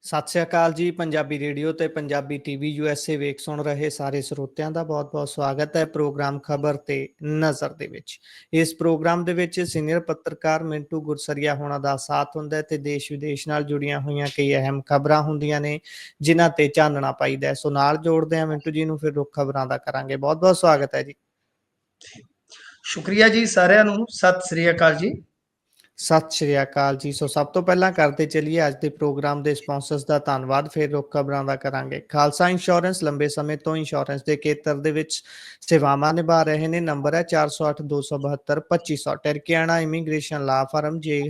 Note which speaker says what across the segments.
Speaker 1: ਸਤਿ ਸ਼੍ਰੀ ਅਕਾਲ ਜੀ। ਪੰਜਾਬੀ ਰੇਡੀਓ ਤੇ ਪੰਜਾਬੀ ਟੀਵੀ USA ਵੇਖ ਸੁਣ ਰਹੇ ਸਾਰੇ ਸਰੋਤਿਆਂ ਦਾ ਬਹੁਤ-ਬਹੁਤ ਸਵਾਗਤ ਹੈ ਪ੍ਰੋਗਰਾਮ ਖਬਰ ਤੇ ਨਜ਼ਰ ਦੇ ਵਿੱਚ। ਇਸ ਪ੍ਰੋਗਰਾਮ ਦੇ ਵਿੱਚ ਸੀਨੀਅਰ ਪੱਤਰਕਾਰ ਮਿੰਟੂ ਗੁਰਸਰੀਆ ਹੋਣਾ ਦਾ ਸਾਥ ਹੁੰਦਾ ਹੈ ਤੇ ਦੇਸ਼ ਵਿਦੇਸ਼ ਨਾਲ ਜੁੜੀਆਂ ਹੋਈਆਂ ਕਈ ਅਹਿਮ ਖਬਰਾਂ ਹੁੰਦੀਆਂ ਨੇ ਜਿਨ੍ਹਾਂ ਤੇ ਚਾਨਣਾ ਪਾਈਦਾ ਹੈ। ਸੋ ਨਾਲ ਜੋੜਦੇ ਹਾਂ ਮਿੰਟੂ ਜੀ ਨੂੰ, ਫਿਰ ਰੁੱਖ ਖਬਰਾਂ ਦਾ ਕਰਾਂਗੇ। ਬਹੁਤ-ਬਹੁਤ ਸਵਾਗਤ ਹੈ ਜੀ।
Speaker 2: ਸ਼ੁਕਰੀਆ ਜੀ ਸਾਰਿਆਂ ਨੂੰ। ਸਤਿ ਸ੍ਰੀ ਅਕਾਲ ਜੀ।
Speaker 1: ਸਤਿ ਸ਼੍ਰੀ ਅਕਾਲ ਜੀ। ਸੋ ਸਭ ਤੋਂ ਪਹਿਲਾਂ ਕਰਦੇ ਚੱਲੀਏ ਅੱਜ ਦੇ ਪ੍ਰੋਗਰਾਮ ਦੇ ਸਪਾਂਸਰਸ ਦਾ ਧੰਨਵਾਦ, ਫਿਰ ਰੁੱਖ ਖਬਰਾਂ ਦਾ ਕਰਾਂਗੇ। ਖਾਲਸਾ ਇੰਸ਼ੋਰੈਂਸ ਲੰਬੇ ਸਮੇਂ ਤੋਂ ਇੰਸ਼ੋਰੈਂਸ ਦੇ ਖੇਤਰ ਦੇ ਵਿੱਚ ਸੇਵਾਵਾਂ ਨਿਭਾ ਰਹੇ ਨੇ। ਨੰਬਰ ਹੈ 4082722500। ਟਿਰਕਿਆਣਾ ਇਮੀਗ੍ਰੇਸ਼ਨ ਲਾ ਫਰਮ। ਜੇ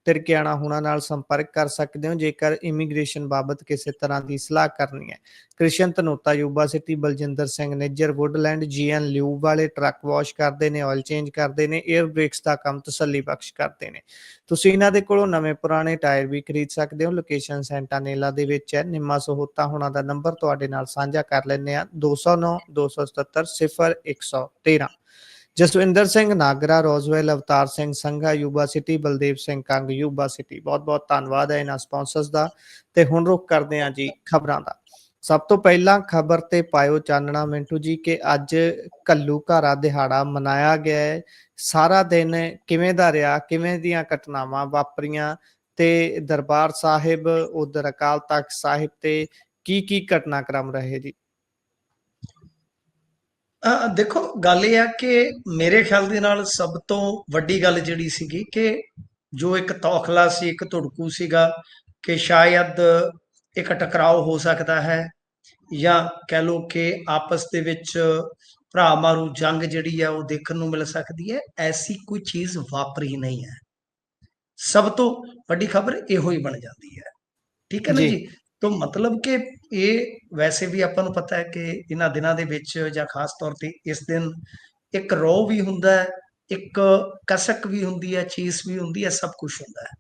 Speaker 1: ਟਿਰਕਿਆਣਾ ਹੁਣਾਂ ਨਾਲ ਸੰਪਰਕ ਕਰ ਸਕਦੇ ਹੋ ਜੇਕਰ ਇਮੀਗ੍ਰੇਸ਼ਨ ਬਾਬਤ ਕਿਸੇ ਤਰ੍ਹਾਂ ਦੀ ਸਲਾਹ ਕਰਨੀ ਹੈ। Krishan Dhanota Yuba City. Baljinder Singh Nijjar Woodland. GN lube ਵਾਲੇ ਟਰੱਕ ਵਾਸ਼ ਕਰਦੇ ਨੇ, ਆਇਲ ਚੇਂਜ ਕਰਦੇ ਨੇ, 에ਅਰ ਬ੍ਰੇਕਸ ਦਾ ਕੰਮ ਤਸੱਲੀ ਬਖਸ਼ ਕਰਦੇ ਨੇ। ਤੁਸੀਂ ਇਹਨਾਂ ਦੇ ਕੋਲੋਂ ਨਵੇਂ ਪੁਰਾਣੇ ਟਾਇਰ ਵੀ ਖਰੀਦ ਸਕਦੇ ਹੋ। ਲੋਕੇਸ਼ਨ ਸੈਂਟਾਨੇਲਾ ਦੇ ਵਿੱਚ ਹੈ। ਨਿੰਮਾ ਸਹੋਤਾ ਹੋਣਾ ਦਾ ਨੰਬਰ ਤੁਹਾਡੇ ਨਾਲ ਸਾਂਝਾ ਕਰ ਲੈਂਦੇ ਆ 209 277 0113। Jaswinder Singh Nagra Roseville. Avtar Singh Sangha Yuba City. Baldev Singh Kang Yuba City. ਬਹੁਤ ਬਹੁਤ ਧੰਨਵਾਦ ਹੈ ਇਹਨਾਂ ਸਪਾਂਸਰਸ ਦਾ। ਤੇ ਹੁਣ ਰੁਕ ਕਰਦੇ ਹਾਂ ਜੀ ਖਬਰਾਂ ਦਾ। ਸਭ ਤੋਂ ਪਹਿਲਾਂ ਖਬਰ ਤੇ ਪਾਇਓ ਚਾਨਣਾ ਮਿੰਟੂ ਜੀ ਕਿ ਅੱਜ ਘੱਲੂਘਾਰਾ ਦਿਹਾੜਾ ਮਨਾਇਆ ਗਿਆ ਹੈ। ਸਾਰਾ ਦਿਨ ਕਿਵੇਂ ਦਾ ਰਿਹਾ, ਕਿਵੇਂ ਦੀਆਂ ਘਟਨਾਵਾਂ ਵਾਪਰੀਆਂ ਤੇ ਦਰਬਾਰ ਸਾਹਿਬ ਉਧਰ ਅਕਾਲ ਤਖਤ ਸਾਹਿਬ ਤੇ ਕੀ ਘਟਨਾਕ੍ਰਮ ਰਹੇ ਜੀ?
Speaker 2: ਦੇਖੋ, ਗੱਲ ਇਹ ਆ ਕਿ ਮੇਰੇ ਖਿਆਲ ਦੇ ਨਾਲ ਸਭ ਤੋਂ ਵੱਡੀ ਗੱਲ ਜਿਹੜੀ ਸੀਗੀ ਕਿ ਜੋ ਇੱਕ ਤੌਖਲਾ ਸੀ, ਇੱਕ ਧੁੜਕੂ ਸੀਗਾ ਕਿ ਸ਼ਾਇਦ ਇੱਕ ਟਕਰਾਓ ਹੋ ਸਕਦਾ ਹੈ ਜਾਂ ਕਹਿ ਲਓ ਕਿ ਆਪਸ ਦੇ ਵਿੱਚ ਭਰਾ ਮਾਰੂ ਜੰਗ ਜਿਹੜੀ ਹੈ ਉਹ ਦੇਖਣ ਨੂੰ ਮਿਲ ਸਕਦੀ ਹੈ। ਐਸੀ ਕੋਈ ਚੀਜ਼ ਵਾਪਰੀ ਨਹੀਂ ਹੈ। ਸਭ ਤੋਂ ਵੱਡੀ ਖਬਰ ਇਹੋ ਹੀ ਬਣ ਜਾਂਦੀ ਹੈ। ਠੀਕ ਹੈ ਨਾ
Speaker 1: ਜੀ
Speaker 2: ਜੀ। ਤਾਂ ਮਤਲਬ ਕਿ ਇਹ ਵੈਸੇ ਵੀ ਆਪਾਂ ਨੂੰ ਪਤਾ ਹੈ ਕਿ ਇਹਨਾਂ ਦਿਨਾਂ ਦੇ ਵਿੱਚ ਜਾਂ ਖਾਸ ਤੌਰ ਤੇ ਇਸ ਦਿਨ ਇੱਕ ਰੋਹ ਵੀ ਹੁੰਦਾ ਹੈ, ਇੱਕ ਕਸਕ ਵੀ ਹੁੰਦੀ ਹੈ, ਚੀਸ ਵੀ ਹੁੰਦੀ ਹੈ, ਸਭ ਕੁਝ ਹੁੰਦਾ ਹੈ।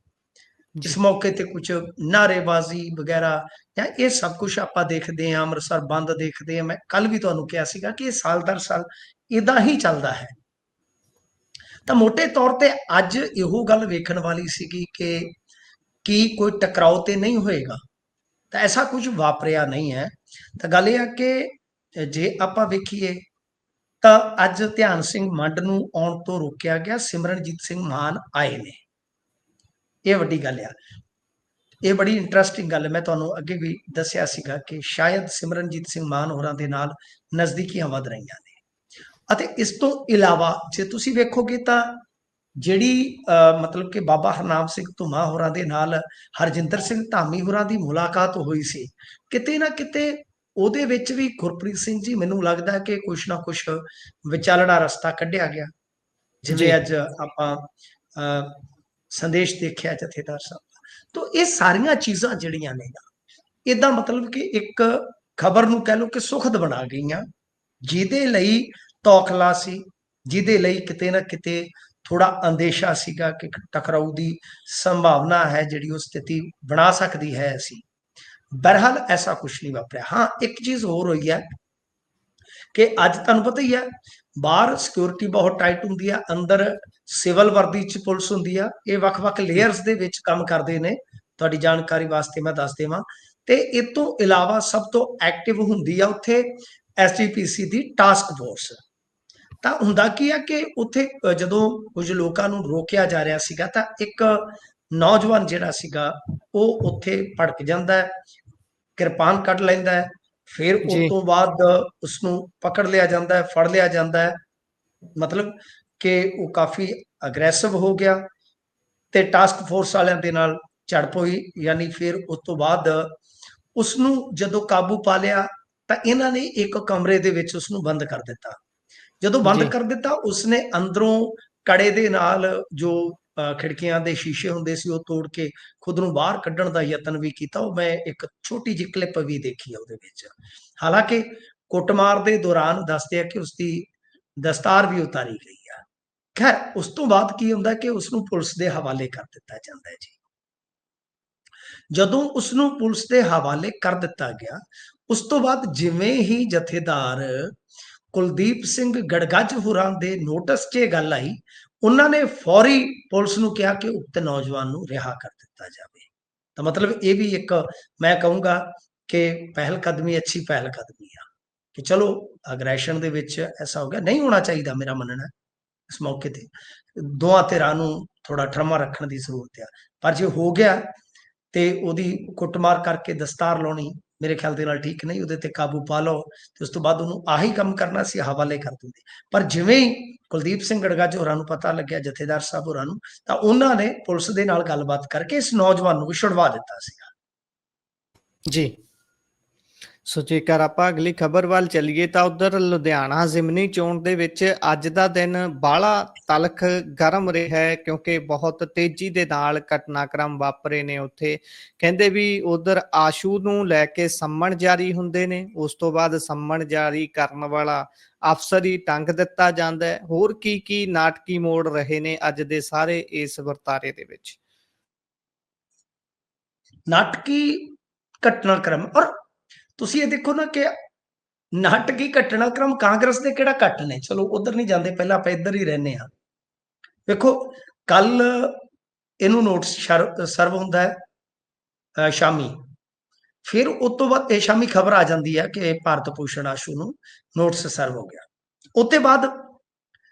Speaker 1: ਜੀ
Speaker 2: ਇਸ ਮੌਕੇ ਤੇ ਕੁਝ ਨਾਅਰੇਬਾਜ਼ੀ ਵਗੈਰਾ ਜਾਂ ਇਹ ਸਭ ਕੁਝ ਆਪਾਂ ਦੇਖਦੇ ਹਾਂ। ਅੰਮ੍ਰਿਤਸਰ ਬੰਦ ਦੇਖਦੇ ਹਾਂ। ਮੈਂ ਕੱਲ ਵੀ ਤੁਹਾਨੂੰ ਕਿਹਾ ਸੀਗਾ ਕਿ ਇਹ ਸਾਲ ਦਰ ਸਾਲ ਇਦਾਂ ਹੀ ਚੱਲਦਾ ਹੈ। ਤਾਂ ਮੋਟੇ ਤੌਰ ਤੇ ਅੱਜ ਇਹੋ ਗੱਲ ਵੇਖਣ ਵਾਲੀ ਸੀਗੀ ਕਿ ਕੀ ਕੋਈ ਟਕਰਾਓ ਤੇ ਨਹੀਂ ਹੋਏਗਾ। ਤਾਂ ਐਸਾ ਕੁਝ ਵਾਪਰਿਆ ਨਹੀਂ ਹੈ। ਤਾਂ ਗੱਲ ਇਹ ਆ ਕਿ ਜੇ ਆਪਾਂ ਵੇਖੀਏ ਤਾਂ ਅੱਜ ਧਿਆਨ ਸਿੰਘ ਮੰਡ ਨੂੰ ਆਉਣ ਤੋਂ ਰੋਕਿਆ ਗਿਆ। ਸਿਮਰਨਜੀਤ ਸਿੰਘ ਮਾਨ ਆਏ ਨੇ। ਇਹ ਵੱਡੀ ਗੱਲ ਆ। ਇਹ ਬੜੀ ਇੰਟਰਸਟਿੰਗ ਗੱਲ ਹੈ। ਮੈਂ ਤੁਹਾਨੂੰ ਅੱਗੇ ਵੀ ਦੱਸਿਆ ਸੀਗਾ ਕਿ ਸ਼ਾਇਦ ਸਿਮਰਨਜੀਤ ਸਿੰਘ ਮਾਨ ਹੋਰਾਂ ਦੇ ਨਾਲ ਨਜ਼ਦੀਕੀਆਂ ਵੱਧ ਰਹੀਆਂ ਨੇ। ਅਤੇ ਇਸ ਤੋਂ ਇਲਾਵਾ ਜੇ ਤੁਸੀਂ ਵੇਖੋਗੇ ਤਾਂ ਜਿਹੜੀ ਮਤਲਬ ਕਿ ਬਾਬਾ ਹਰਨਾਮ ਸਿੰਘ ਧੁਮਾ ਹੋਰਾਂ ਦੇ ਨਾਲ ਹਰਜਿੰਦਰ ਸਿੰਘ ਧਾਮੀ ਹੋਰਾਂ ਦੀ ਮੁਲਾਕਾਤ ਹੋਈ ਸੀ, ਕਿਤੇ ਨਾ ਕਿਤੇ ਉਹਦੇ ਵਿੱਚ ਵੀ ਗੁਰਪ੍ਰੀਤ ਸਿੰਘ ਜੀ ਮੈਨੂੰ ਲੱਗਦਾ ਹੈ ਕਿ ਕੁਛ ਨਾ ਕੁਛ ਵਿਚਾਲੜਾ ਰਸਤਾ ਕੱਢਿਆ ਗਿਆ।
Speaker 1: ਜੀ
Speaker 2: ਜਿਵੇਂ ਅੱਜ ਆਪਾਂ ਸੰਦੇਸ਼ ਦੇਖਿਆ ਜਥੇਦਾਰ ਸਾਹਿਬ ਦਾ। ਤਾਂ ਇਹ ਸਾਰੀਆਂ ਚੀਜ਼ਾਂ ਜਿਹੜੀਆਂ ਨੇ ਇਹਦਾ ਮਤਲਬ ਕਿ ਇੱਕ ਖਬਰ ਨੂੰ ਕਹਿ ਲਓ ਕਿ ਸੁਖਦ ਬਣਾ ਗਈਆਂ, ਜਿਹਦੇ ਲਈ ਤੌਖਲਾ ਸੀ, ਜਿਹਦੇ ਲਈ ਕਿਤੇ ਨਾ ਕਿਤੇ ਥੋੜਾ ਅੰਦੇਸ਼ਾ ਸੀਗਾ ਕਿ ਟਕਰਾਊ ਦੀ ਸੰਭਾਵਨਾ ਹੈ ਜਿਹੜੀ ਉਹ ਸਥਿਤੀ ਬਣਾ ਸਕਦੀ ਹੈ। ਅਸੀਂ ਬਹਰਹਾਲ ਐਸਾ ਕੁਝ ਨਹੀਂ ਵਾਪਰਿਆ। ਹਾਂ, ਇੱਕ ਚੀਜ਼ ਹੋਰ ਹੋਈ ਹੈ ਕਿ ਅੱਜ ਤੁਹਾਨੂੰ ਪਤਾ ਹੀ ਹੈ ਬਾਹਰ ਸਿਕਿਉਰਿਟੀ ਬਹੁਤ ਟਾਈਟ ਹੁੰਦੀ ਆ, ਅੰਦਰ ਸਿਵਲ ਵਰਦੀ ਚ ਪੁਲਿਸ ਹੁੰਦੀ ਆ। ਇਹ ਵੱਖ-ਵੱਖ ਲੇਅਰਸ ਦੇ ਵਿੱਚ ਕੰਮ ਕਰਦੇ ਨੇ। ਤੁਹਾਡੀ ਜਾਣਕਾਰੀ ਵਾਸਤੇ ਮੈਂ ਦੱਸ ਦੇਵਾਂ ਤੇ ਇਸ ਤੋਂ ਇਲਾਵਾ ਸਭ ਤੋਂ ਐਕਟਿਵ ਹੁੰਦੀ ਆ ਉੱਥੇ SGPC ਦੀ ਟਾਸਕ ਫੋਰਸ। ਤਾਂ ਹੁੰਦਾ ਕੀ ਆ ਕਿ ਉੱਥੇ ਜਦੋਂ ਕੁਝ ਲੋਕਾਂ ਨੂੰ ਰੋਕਿਆ ਜਾ ਰਿਹਾ ਸੀਗਾ ਤਾਂ ਇੱਕ ਨੌਜਵਾਨ ਜਿਹੜਾ ਸੀਗਾ ਉਹ ਉੱਥੇ ਭੜਕ ਜਾਂਦਾ ਹੈ, ਕਿਰਪਾਨ ਕੱਢ ਲੈਂਦਾ ਹੈ। ਫਿਰ ਉਸ
Speaker 1: ਜੀ
Speaker 2: ਤੋਂ ਬਾਅਦ ਉਸਨੂੰ ਪਕੜ ਲਿਆ ਜਾਂਦਾ ਹੈ, ਫੜ ਲਿਆ ਜਾਂਦਾ ਹੈ। ਮਤਲਬ ਕਿ ਉਹ ਕਾਫੀ ਅਗਰੈਸਿਵ ਹੋ ਗਿਆ ਤੇ ਟਾਸਕ ਫੋਰਸ ਵਾਲਿਆਂ ਦੇ ਨਾਲ ਝੜਪ ਹੋਈ। ਯਾਨੀ ਫਿਰ ਉਸ ਤੋਂ ਬਾਅਦ ਉਸਨੂੰ ਜਦੋਂ ਕਾਬੂ ਪਾ ਲਿਆ ਤਾਂ ਇਹਨਾਂ ਨੇ ਇੱਕ ਕਮਰੇ ਦੇ ਵਿੱਚ ਉਸਨੂੰ ਬੰਦ ਕਰ ਦਿੱਤਾ। ਜਦੋਂ ਬੰਦ
Speaker 1: ਜੀ
Speaker 2: ਕਰ ਦਿੱਤਾ ਉਸਨੇ ਅੰਦਰੋਂ ਕੜੇ ਦੇ ਨਾਲ ਜੋ ਖਿੜਕੀਆਂ ਦੇ ਸ਼ੀਸ਼ੇ ਹੁੰਦੇ ਸੀ ਉਹ ਤੋੜ ਕੇ ਖੁਦ ਨੂੰ ਬਾਹਰ ਕੱਢਣ ਦਾ ਯਤਨ ਵੀ ਕੀਤਾ। ਉਹ ਮੈਂ ਇੱਕ ਛੋਟੀ ਜਿਹੀ ਕਲਿੱਪ ਵੀ ਦੇਖੀ ਆ ਉਹਦੇ ਵਿੱਚ। ਹਾਲਾਂਕਿ ਕੁੱਟਮਾਰ ਦੇ ਦੌਰਾਨ ਦੱਸਦੇ ਆ ਕਿ ਉਸਦੀ ਦਸਤਾਰ ਵੀ ਉਤਾਰੀ ਗਈ ਆ। ਖੈਰ, ਉਸ ਤੋਂ ਬਾਅਦ ਕੀ ਹੁੰਦਾ ਕਿ ਉਸਨੂੰ ਪੁਲਿਸ ਦੇ ਹਵਾਲੇ ਕਰ ਦਿੱਤਾ ਜਾਂਦਾ ਹੈ ਜੀ। ਜਦੋਂ ਉਸਨੂੰ ਪੁਲਿਸ ਦੇ ਹਵਾਲੇ ਕਰ ਦਿੱਤਾ ਗਿਆ, ਉਸ ਤੋਂ ਬਾਅਦ ਜਿਵੇਂ ਹੀ ਜਥੇਦਾਰ ਕੁਲਦੀਪ ਸਿੰਘ ਗੜਗੱਜ ਹੋਰਾਂ ਦੇ ਨੋਟਿਸ 'ਚ ਇਹ ਗੱਲ ਆਈ, ਉਹਨਾਂ ਨੇ ਫੌਰੀ ਪੁਲਿਸ ਨੂੰ ਕਿਹਾ ਕਿ ਉਕਤ ਨੌਜਵਾਨ ਨੂੰ ਰਿਹਾ ਕਰ ਦਿੱਤਾ ਜਾਵੇ। ਤਾਂ ਮਤਲਬ ਇਹ ਵੀ ਇੱਕ ਮੈਂ ਕਹੂੰਗਾ ਕਿ ਪਹਿਲ ਕਦਮੀ ਅੱਛੀ ਪਹਿਲ ਕਦਮੀ ਆ ਕਿ ਚਲੋ ਅਗਰੈਸ਼ਨ ਦੇ ਵਿੱਚ ਐਸਾ ਹੋ ਗਿਆ, ਨਹੀਂ ਹੋਣਾ ਚਾਹੀਦਾ ਮੇਰਾ ਮੰਨਣਾ ਇਸ ਮੌਕੇ ਤੇ ਦੋਹਾਂ ਧਿਰਾਂ ਨੂੰ ਥੋੜਾ ਠਰਮਾ ਰੱਖਣ ਦੀ ਜ਼ਰੂਰਤ ਆ। ਪਰ ਜੇ ਹੋ ਗਿਆ ਤੇ ਉਹਦੀ ਕੁੱਟਮਾਰ ਕਰਕੇ ਦਸਤਾਰ ਲਾਉਣੀ ਮੇਰੇ ਖਿਆਲ ਦੇ ਨਾਲ ਠੀਕ ਨਹੀਂ, ਉਹਦੇ ਤੇ ਕਾਬੂ ਪਾ ਲਓ ਤੇ ਉਸ ਤੋਂ ਬਾਅਦ ਉਹਨੂੰ ਆਹੀ ਕੰਮ ਕਰਨਾ ਸੀ, ਹਵਾਲੇ ਕਰ ਦਿੰਦੇ। ਪਰ ਜਿਵੇਂ ਹੀ ਕੁਲਦੀਪ ਸਿੰਘ ਗੜਗੱਜ ਹੋਰਾਂ ਨੂੰ ਪਤਾ ਲੱਗਿਆ, ਜਥੇਦਾਰ ਸਾਹਿਬ ਹੋਰਾਂ ਨੂੰ, ਤਾਂ ਉਹਨਾਂ ਨੇ ਪੁਲਿਸ ਦੇ ਨਾਲ ਗੱਲਬਾਤ ਕਰਕੇ ਇਸ ਨੌਜਵਾਨ ਨੂੰ ਵੀ ਛੁਡਵਾ ਦਿੱਤਾ ਸੀਗਾ।
Speaker 1: ਜੀ। ਸੋ ਜੇਕਰ ਆਪਾਂ ਅਗਲੀ ਖਬਰ ਵੱਲ ਚੱਲੀਏ ਤਾਂ ਉਧਰ ਲੁਧਿਆਣਾ ਜ਼ਿਮਨੀ ਚੋਣ ਦੇ ਵਿੱਚ ਅੱਜ ਦਾ ਦਿਨ ਬਾਹਲਾ ਤਲਖ ਗਰਮ ਰਿਹਾ ਹੈ, ਕਿਉਂਕਿ ਬਹੁਤ ਤੇਜ਼ੀ ਦੇ ਨਾਲ ਘਟਨਾਕ੍ਰਮ ਵਾਪਰੇ ਨੇ ਉੱਥੇ। ਕਹਿੰਦੇ ਵੀ ਉਧਰ ਆਸ਼ੂ ਨੂੰ ਲੈ ਕੇ ਸੰਮਣ ਜਾਰੀ ਹੁੰਦੇ ਨੇ, ਉਸ ਤੋਂ ਬਾਅਦ ਸੰਮਣ ਜਾਰੀ ਕਰਨ ਵਾਲਾ ਅਫਸਰ ਹੀ ਟੰਗ ਦਿੱਤਾ ਜਾਂਦਾ ਹੈ। ਹੋਰ ਕੀ ਨਾਟਕੀ ਮੋੜ ਰਹੇ ਨੇ ਅੱਜ ਦੇ ਸਾਰੇ ਇਸ ਵਰਤਾਰੇ ਦੇ ਵਿੱਚ?
Speaker 2: ਨਾਟਕੀ ਘਟਨਾਕ੍ਰਮ, ਔਰ ਤੁਸੀਂ ਇਹ ਦੇਖੋ ਨਾ ਕਿ ਨਾਟਕੀ ਘਟਨਾਕ੍ਰਮ ਕਾਂਗਰਸ ਦੇ ਕਿਹੜਾ ਘੱਟ ਨੇ। ਚਲੋ ਉਧਰ ਨਹੀਂ ਜਾਂਦੇ, ਪਹਿਲਾਂ ਆਪਾਂ ਇੱਧਰ ਹੀ ਰਹਿੰਦੇ ਹਾਂ। ਵੇਖੋ ਕੱਲ ਇਹਨੂੰ ਨੋਟਿਸ ਸਰਵ ਹੁੰਦਾ ਹੈ ਸ਼ਾਮੀ, ਫਿਰ ਉਸ ਤੋਂ ਬਾਅਦ ਇਹ ਸ਼ਾਮੀ ਖਬਰ ਆ ਜਾਂਦੀ ਹੈ ਕਿ ਭਾਰਤ ਭੂਸ਼ਣ ਆਸ਼ੂ ਨੂੰ ਨੋਟਿਸ ਸਰਵ ਹੋ ਗਿਆ। ਉਹਦੇ ਬਾਅਦ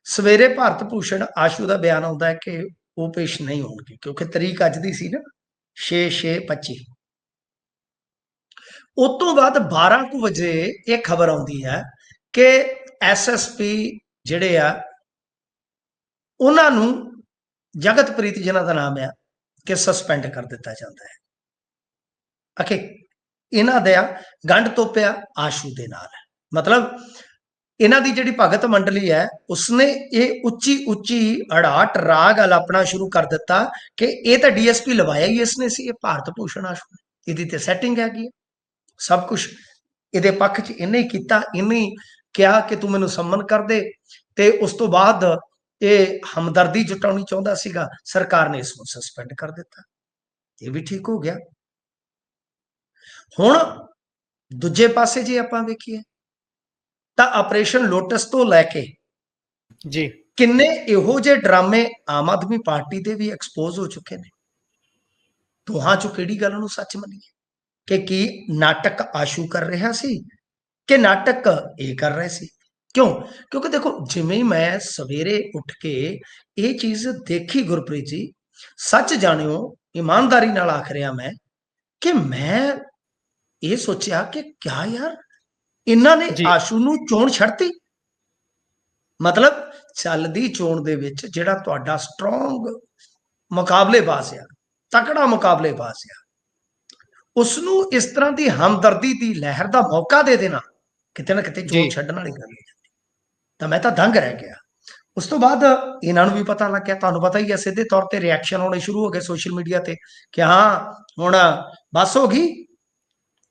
Speaker 2: ਸਵੇਰੇ ਭਾਰਤ ਭੂਸ਼ਣ ਆਸ਼ੂ ਦਾ ਬਿਆਨ ਆਉਂਦਾ ਹੈ ਕਿ ਉਹ ਪੇਸ਼ ਨਹੀਂ ਹੋਣਗੇ, ਕਿਉਂਕਿ ਤਰੀਕ ਅੱਜ ਦੀ ਸੀ ਨਾ 6/6/25। ਉਸ ਤੋਂ ਬਾਅਦ 12 ਕੁ ਵਜੇ ਇਹ ਖਬਰ ਆਉਂਦੀ ਹੈ ਕਿ ਐਸਐਸਪੀ ਜਿਹੜੇ ਆ ਉਹਨਾਂ ਨੂੰ, ਜਗਤਪ੍ਰੀਤ ਜਿਹਨਾਂ ਦਾ ਨਾਮ ਆ, ਕਿ ਸਸਪੈਂਡ ਕਰ ਦਿੱਤਾ ਜਾਂਦਾ ਹੈ। ਅਖੇ ਇਹਨਾਂ ਦਾ ਗੰਢ ਤੋਪਿਆ ਆਸ਼ੂ ਦੇ ਨਾਲ। ਮਤਲਬ ਇਹਨਾਂ ਦੀ ਜਿਹੜੀ ਭਗਤ ਮੰਡਲੀ ਹੈ ਉਸਨੇ ਇਹ ਉੱਚੀ ਉੱਚੀ ਅੜਾਟ ਰਾਗ ਅਲਾਪਣਾ ਸ਼ੁਰੂ ਕਰ ਦਿੱਤਾ ਕਿ ਇਹ ਤਾਂ ਡੀਐਸਪੀ ਲਵਾਇਆ ਹੀ ਇਸਨੇ ਸੀ, ਇਹ ਭਾਰਤ ਭੂਸ਼ਣ ਆਸ਼ੂ, ਇਹਦੀ ਤੇ ਸੈਟਿੰਗ ਹੈਗੀ ਹੈ, ਸਭ ਕੁਝ ਇਹਦੇ ਪੱਖ 'ਚ ਇਹਨੇ ਹੀ ਕੀਤਾ। ਇਹਨੇ ਕਿਹਾ ਕਿ ਤੂੰ ਮੈਨੂੰ ਸੰਮਨ ਕਰ ਦੇ, ਤੇ ਉਸ ਤੋਂ ਬਾਅਦ ਇਹ ਹਮਦਰਦੀ ਜਤਾਉਣੀ ਚਾਹੁੰਦਾ ਸੀਗਾ, ਸਰਕਾਰ ਨੇ ਇਸ ਨੂੰ ਸਸਪੈਂਡ ਕਰ ਦਿੱਤਾ। ਇਹ ਵੀ ਠੀਕ ਹੋ ਗਿਆ। ਹੁਣ ਦੂਜੇ ਪਾਸੇ ਜੇ ਆਪਾਂ ਵੇਖੀਏ ਤਾਂ ਆਪਰੇਸ਼ਨ ਲੋਟਸ ਤੋਂ ਲੈ ਕੇ
Speaker 1: ਜੀ
Speaker 2: ਕਿੰਨੇ ਇਹੋ ਜਿਹੇ ਡਰਾਮੇ ਆਮ ਆਦਮੀ ਪਾਰਟੀ ਦੇ ਵੀ ਐਕਸਪੋਜ਼ ਹੋ ਚੁੱਕੇ ਨੇ। ਦੋਹਾਂ ਚੋਂ ਕਿਹੜੀ ਗੱਲ ਨੂੰ ਸੱਚ ਮੰਨੀਏ ਕਿ ਕੀ ਨਾਟਕ ਆਸ਼ੂ ਕਰ ਰਿਹਾ ਸੀ ਕਿ ਨਾਟਕ ਇਹ ਕਰ ਰਹੇ ਸੀ? ਕਿਉਂ? ਕਿਉਂਕਿ ਦੇਖੋ ਜਿਵੇਂ ਹੀ ਮੈਂ ਸਵੇਰੇ ਉੱਠ ਕੇ ਇਹ ਚੀਜ਼ ਦੇਖੀ ਗੁਰਪ੍ਰੀਤ ਜੀ, ਸੱਚ ਜਾਣਿਓ ਇਮਾਨਦਾਰੀ ਨਾਲ ਆਖ ਰਿਹਾ ਮੈਂ ਕਿ ਮੈਂ ਇਹ ਸੋਚਿਆ ਕਿ ਕਿਆ ਯਾਰ ਇਹਨਾਂ ਨੇ
Speaker 1: ਜੀ
Speaker 2: ਆਸ਼ੂ ਨੂੰ ਚੋਣ ਛੱਡਤੀ। ਮਤਲਬ ਚੱਲਦੀ ਚੋਣ ਦੇ ਵਿੱਚ ਜਿਹੜਾ ਤੁਹਾਡਾ ਸਟਰੋਂਗ ਮੁਕਾਬਲੇਬਾਜ਼ ਆ, ਤਕੜਾ ਮੁਕਾਬਲੇਬਾਜ਼ ਆ, ਉਸ ਨੂੰ ਇਸ ਤਰ੍ਹਾਂ ਦੀ ਹਮਦਰਦੀ ਦੀ ਲਹਿਰ ਦਾ ਮੌਕਾ ਦੇ ਦੇਣਾ ਕਿਤੇ ਨਾ ਕਿਤੇ ਚੋਣ ਛੱਡਣ ਵਾਲੀ ਗੱਲ ਹੈ। ਤਾਂ ਮੈਂ ਤਾਂ ਦੰਗ ਰਹਿ ਗਿਆ। ਉਸ ਤੋਂ ਬਾਅਦ ਇਹਨਾਂ ਨੂੰ ਵੀ ਪਤਾ ਲੱਗ ਗਿਆ, ਤੁਹਾਨੂੰ ਪਤਾ ਹੀ ਹੈ, ਸਿੱਧੇ ਤੌਰ ਤੇ ਰਿਐਕਸ਼ਨ ਆਉਣੇ ਸ਼ੁਰੂ ਹੋ ਗਏ ਸੋਸ਼ਲ ਮੀਡੀਆ ਤੇ ਕਿ ਹਾਂ ਹੁਣ ਬਸ ਹੋ ਗਈ,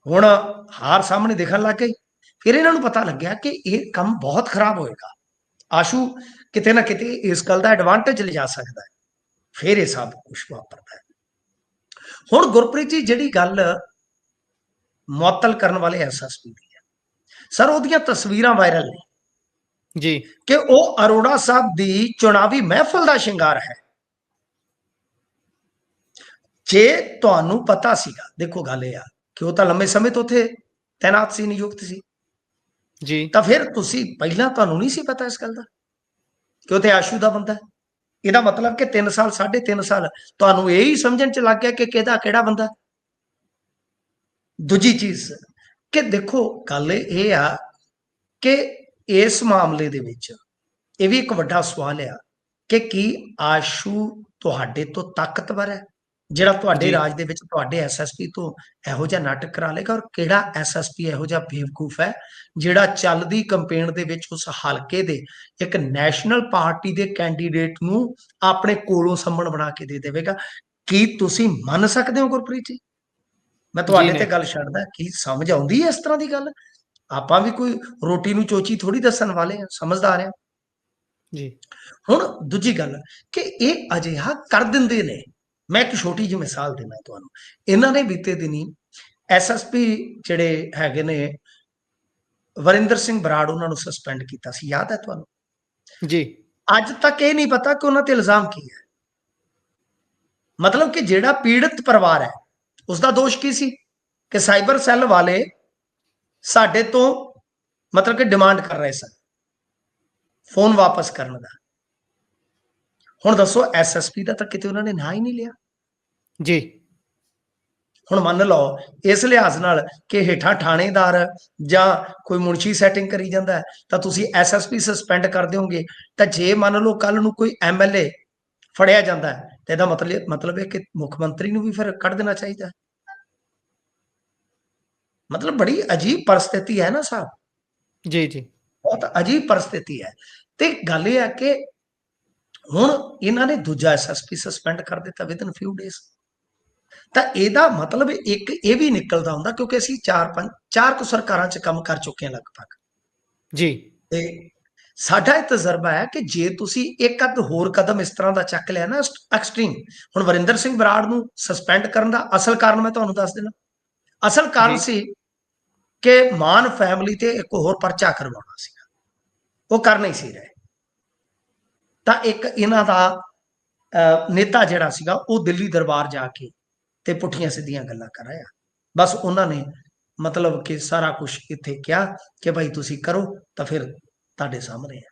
Speaker 2: ਹੁਣ ਹਾਰ ਸਾਹਮਣੇ ਦਿਖਣ ਲੱਗ ਗਈ। ਫਿਰ ਇਹਨਾਂ ਨੂੰ ਪਤਾ ਲੱਗਿਆ ਕਿ ਇਹ ਕੰਮ ਬਹੁਤ ਖਰਾਬ ਹੋਏਗਾ, ਆਸ਼ੂ ਕਿਤੇ ਨਾ ਕਿਤੇ ਇਸ ਗੱਲ ਦਾ ਐਡਵਾਂਟੇਜ ਲਿਜਾ ਸਕਦਾ ਹੈ। ਫਿਰ ਇਹ ਸਭ ਕੁਝ ਵਾਪਰਦਾ ਹੈ। ਹੁਣ ਗੁਰਪ੍ਰੀਤ ਜੀ ਜਿਹੜੀ ਗੱਲ ਮੁਅੱਤਲ ਕਰਨ ਵਾਲੇ ਐਸਐਸਪੀ ਦੀ ਹੈ ਸਰ, ਉਹਦੀਆਂ ਤਸਵੀਰਾਂ ਵਾਇਰਲ ਨੇ
Speaker 1: ਜੀ
Speaker 2: ਕਿ ਉਹ ਅਰੋੜਾ ਸਾਹਿਬ ਦੀ ਚੁਣਾਵੀ ਮਹਿਫਲ ਦਾ ਸ਼ਿੰਗਾਰ ਹੈ। ਜੇ ਤੁਹਾਨੂੰ ਪਤਾ ਸੀਗਾ, ਦੇਖੋ ਗੱਲ ਇਹ ਆ ਕਿ ਉਹ ਤਾਂ ਲੰਮੇ ਸਮੇਂ ਤੋਂ ਉੱਥੇ ਤੈਨਾਤ ਸੀ, ਨਿਯੁਕਤ ਸੀ,
Speaker 1: ਜੀ
Speaker 2: ਤਾਂ ਫਿਰ ਤੁਸੀਂ ਪਹਿਲਾਂ ਤੁਹਾਨੂੰ ਨਹੀਂ ਸੀ ਪਤਾ ਇਸ ਗੱਲ ਦਾ ਕਿ ਉੱਥੇ ਆਸ਼ੂ ਦਾ ਬੰਦਾ ਹੈ? ਇਹਦਾ ਮਤਲਬ ਕਿ 3 ਸਾਲ 3.5 ਸਾਲ ਤੁਹਾਨੂੰ ਇਹ ਹੀ ਸਮਝਣ ਚ ਲੱਗ ਗਿਆ ਕਿ ਕਿਹਦਾ ਕਿਹੜਾ ਬੰਦਾ। ਦੂਜੀ ਚੀਜ਼ ਕਿ ਦੇਖੋ ਗੱਲ ਇਹ ਆ ਕਿ ਇਸ ਮਾਮਲੇ ਦੇ ਵਿੱਚ ਇਹ ਵੀ ਇੱਕ ਵੱਡਾ ਸਵਾਲ ਆ ਕਿ ਕੀ ਆਸ਼ੂ ਤੁਹਾਡੇ ਤੋਂ ਤਾਕਤਵਰ ਹੈ ਜਿਹੜਾ ਤੁਹਾਡੇ
Speaker 1: ਜੀ
Speaker 2: ਰਾਜ ਦੇ ਵਿੱਚ ਤੁਹਾਡੇ ਐਸਐਸਪੀ ਤੋਂ ਇਹੋ ਜਿਹਾ ਨਾਟਕ ਕਰਾ ਲੇਗਾ? ਔਰ ਕਿਹੜਾ ਐਸਐਸਪੀ ਇਹੋ ਜਿਹਾ ਬੇਵਕੂਫ ਹੈ ਜਿਹੜਾ ਚੱਲਦੀ ਕੰਪੇਨ ਦੇ ਵਿੱਚ ਉਸ ਹਲਕੇ ਦੇ ਇੱਕ ਨੈਸ਼ਨਲ ਪਾਰਟੀ ਦੇ ਕੈਂਡੀਡੇਟ ਨੂੰ ਆਪਣੇ ਕੋਲੋਂ ਸੰਮਣ ਬਣਾ ਕੇ ਦੇ ਦੇਵੇਗਾ? ਕੀ ਤੁਸੀਂ ਮੰਨ ਸਕਦੇ ਹੋ ਗੁਰਪ੍ਰੀਤ ਜੀ? ਮੈਂ ਤੁਹਾਡੇ ਤੇ ਗੱਲ ਛੱਡਦਾ, ਕੀ ਸਮਝ ਆਉਂਦੀ ਹੈ ਇਸ ਤਰ੍ਹਾਂ ਦੀ ਗੱਲ? ਆਪਾਂ ਵੀ ਕੋਈ ਰੋਟੀ ਨੂੰ ਚੋਚੀ ਥੋੜੀ ਦੱਸਣ ਵਾਲੇ ਆ, ਸਮਝਦਾਰ ਆ
Speaker 1: ਜੀ।
Speaker 2: ਹੁਣ ਦੂਜੀ ਗੱਲ ਕਿ ਇਹ ਅਜਿਹਾ ਕਰ ਦਿੰਦੇ ਨੇ। ਮੈਂ ਇੱਕ ਛੋਟੀ ਜਿਹੀ ਮਿਸਾਲ ਦੇਣਾ ਤੁਹਾਨੂੰ। ਇਹਨਾਂ ਨੇ ਬੀਤੇ ਦਿਨੀ ਐਸਐਸਪੀ ਜਿਹੜੇ ਹੈਗੇ ਨੇ ਵਰਿੰਦਰ ਸਿੰਘ ਬਰਾੜ, ਉਹਨਾਂ ਨੂੰ ਸਸਪੈਂਡ ਕੀਤਾ ਸੀ, ਯਾਦ ਹੈ ਤੁਹਾਨੂੰ?
Speaker 1: ਜੀ
Speaker 2: ਅੱਜ ਤੱਕ ਇਹ ਨਹੀਂ ਪਤਾ ਕਿ ਉਹਨਾਂ ਤੇ ਇਲਜ਼ਾਮ ਕੀ ਹੈ। ਮਤਲਬ ਕਿ ਜਿਹੜਾ ਪੀੜਤ ਪਰਿਵਾਰ ਹੈ उसका दोष की सी कि साइबर सैल वाले साडे तो मतलब कि डिमांड कर रहे सन फोन वापस करने का। हुण दसो SSP का तो किते उन्होंने ना ही नहीं लिया।
Speaker 1: जी
Speaker 2: हुण मन लो इस लिहाज नाल कि हेठां थाणेदार जां कोई मुंशी सैटिंग करी जांदा है तां तुसीं SSP सस्पेंड कर दिओगे, तां जे मान लो कल नूं कोई MLA फड़िया जांदा है तां इहदा मतलब है कि मुख मंत्री नूं भी फिर कढ देना चाहीदा। मतलब बड़ी अजीब परिस्थिति है ना साहब,
Speaker 1: जी जी
Speaker 2: बहुत अजीब परिस्थिति है। ते गल इह है कि हुण इन्हां ने दूजा SSP सस्पेंड कर दिता विदिन फ्यू डेज। ਤਾਂ ਇਹਦਾ ਮਤਲਬ ਇੱਕ ਇਹ ਵੀ ਨਿਕਲਦਾ ਹੁੰਦਾ ਕਿਉਂਕਿ ਅਸੀਂ ਚਾਰ ਕੁ ਸਰਕਾਰਾਂ 'ਚ ਕੰਮ ਕਰ ਚੁੱਕੇ ਹਾਂ ਲਗਭਗ।
Speaker 1: ਜੀ
Speaker 2: ਤੇ ਸਾਡਾ ਇਹ ਤਜਰਬਾ ਹੈ ਕਿ ਜੇ ਤੁਸੀਂ ਇੱਕ ਅੱਧ ਹੋਰ ਕਦਮ ਇਸ ਤਰ੍ਹਾਂ ਦਾ ਚੱਕ ਲਿਆ ਨਾ ਐਕਸਟ੍ਰੀਮ। ਹੁਣ ਵਰਿੰਦਰ ਸਿੰਘ ਬਰਾੜ ਨੂੰ ਸਸਪੈਂਡ ਕਰਨ ਦਾ ਅਸਲ ਕਾਰਨ ਮੈਂ ਤੁਹਾਨੂੰ ਦੱਸ ਦੇਣਾ। ਅਸਲ ਕਾਰਨ
Speaker 1: ਜੀ
Speaker 2: ਸੀ ਕਿ ਮਾਨ ਫੈਮਿਲੀ ਤੇ ਇੱਕ ਹੋਰ ਪਰਚਾ ਕਰਵਾਉਣਾ ਸੀਗਾ, ਉਹ ਕਰ ਨਹੀਂ ਸੀ ਰਹੇ। ਤਾਂ ਇੱਕ ਇਹਨਾਂ ਦਾ ਨੇਤਾ ਜਿਹੜਾ ਸੀਗਾ ਉਹ ਦਿੱਲੀ ਦਰਬਾਰ ਜਾ ਕੇ ਤੇ ਪੁੱਠੀਆਂ ਸਿੱਧੀਆਂ ਗੱਲਾਂ ਕਰ ਆਇਆ। ਬਸ ਉਹਨਾਂ ਨੇ ਮਤਲਬ ਕਿ ਸਾਰਾ ਕੁਝ ਇੱਥੇ ਕਿਹਾ ਕਿ ਭਾਈ ਤੁਸੀਂ ਕਰੋ ਤਾਂ ਫਿਰ ਤੁਹਾਡੇ ਸਾਹਮਣੇ ਹੈ।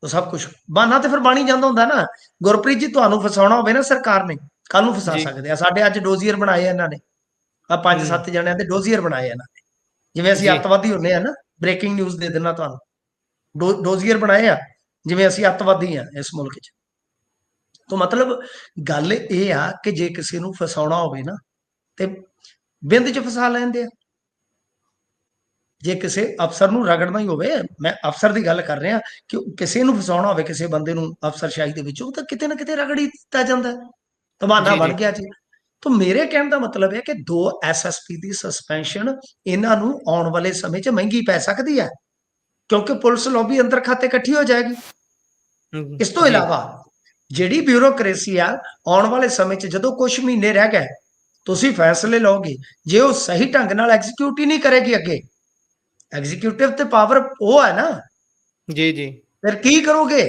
Speaker 2: ਉਹ ਸਭ ਕੁਝ ਬਹਾਨਾ ਤੇ ਫਿਰ ਬਣ ਹੀ ਜਾਂਦਾ ਹੁੰਦਾ ਨਾ। ਗੁਰਪ੍ਰੀਤ ਜੀ ਤੁਹਾਨੂੰ ਫਸਾਉਣਾ ਹੋਵੇ ਨਾ ਸਰਕਾਰ ਨੇ ਕੱਲ ਨੂੰ ਫਸਾ
Speaker 1: ਜੀ
Speaker 2: ਸਕਦੇ ਆ। ਸਾਡੇ ਅੱਜ ਡੋਜ਼ੀਅਰ ਬਣਾਏ ਇਹਨਾਂ ਨੇ, ਆ 5-7
Speaker 1: ਹੂੰ
Speaker 2: ਜਣਿਆਂ ਦੇ ਡੋਜ਼ੀਅਰ ਬਣਾਏ ਇਹਨਾਂ ਨੇ। ਜਿਵੇਂ ਅਸੀਂ
Speaker 1: ਜੀ
Speaker 2: ਅੱਤਵਾਦੀ ਹੁੰਨੇ ਆ ਨਾ, ਬ੍ਰੇਕਿੰਗ ਨਿਊਜ਼ ਦੇ ਦੇਣਾ ਤੁਹਾਨੂੰ। ਡੋਜ਼ੀਅਰ ਬਣਾਏ ਆ ਜਿਵੇਂ ਅਸੀਂ ਅੱਤਵਾਦੀ ਆ ਇਸ ਮੁਲਕ 'ਚ। ਤਾਂ ਮਤਲਬ ਗੱਲ ਇਹ ਆ ਕਿ ਜੇ ਕਿਸੇ ਨੂੰ ਫਸਾਉਣਾ ਹੋਵੇ ਨਾ ਤੇ ਬਿੰਦ 'ਚ ਫਸਾ ਲੈਂਦੇ ਆ। ਜੇ ਕਿਸੇ ਅਫਸਰ ਨੂੰ ਰਗੜਨਾ ਹੀ ਹੋਵੇ, ਮੈਂ ਅਫਸਰ ਦੀ ਗੱਲ ਕਰ ਰਿਹਾ ਕਿ ਕਿਸੇ ਨੂੰ ਫਸਾਉਣਾ ਹੋਵੇ, ਕਿਸੇ ਬੰਦੇ ਨੂੰ ਅਫਸਰਸ਼ਾਹੀ ਦੇ ਵਿੱਚੋਂ, ਤਾਂ ਕਿਤੇ ਨਾ ਕਿਤੇ ਰਗੜ ਹੀ ਦਿੱਤਾ ਜਾਂਦਾ। ਬਹਾਨਾ
Speaker 1: ਜੀ
Speaker 2: ਬਣ
Speaker 1: ਜੀ
Speaker 2: ਗਿਆ ਜੀ। ਤਾਂ ਮੇਰੇ ਕਹਿਣ ਦਾ ਮਤਲਬ ਹੈ ਕਿ 2 SSP ਦੀ ਸਸਪੈਂਸ਼ਨ ਇਹਨਾਂ ਨੂੰ ਆਉਣ ਵਾਲੇ ਸਮੇਂ 'ਚ ਮਹਿੰਗੀ ਪੈ ਸਕਦੀ ਹੈ ਕਿਉਂਕਿ ਪੁਲਿਸ ਲੌਬੀ ਅੰਦਰ ਖਾਤੇ ਇਕੱਠੀ ਹੋ ਜਾਏਗੀ। ਇਸ ਤੋਂ
Speaker 1: ਜੀ
Speaker 2: ਇਲਾਵਾ ਜਿਹੜੀ ਬਿਊਰੋਕ੍ਰੇਸੀ ਆ ਆਉਣ ਵਾਲੇ ਸਮੇਂ 'ਚ ਜਦੋਂ ਕੁਝ ਮਹੀਨੇ ਰਹਿ ਗਏ ਤੁਸੀਂ ਫੈਸਲੇ ਲਓਗੇ, ਜੇ ਉਹ ਸਹੀ ਢੰਗ ਨਾਲ ਐਗਜ਼ੀਕਿਊਟ ਹੀ ਨਹੀਂ ਕਰੇਗੀ ਅੱਗੇ। ਐਗਜ਼ੀਕਿਊਟਿਵ ਤੇ ਪਾਵਰ ਉਹ ਹੈ ਨਾ,
Speaker 1: ਜੀ ਜੀ
Speaker 2: ਫਿਰ ਕੀ ਕਰੋਗੇ।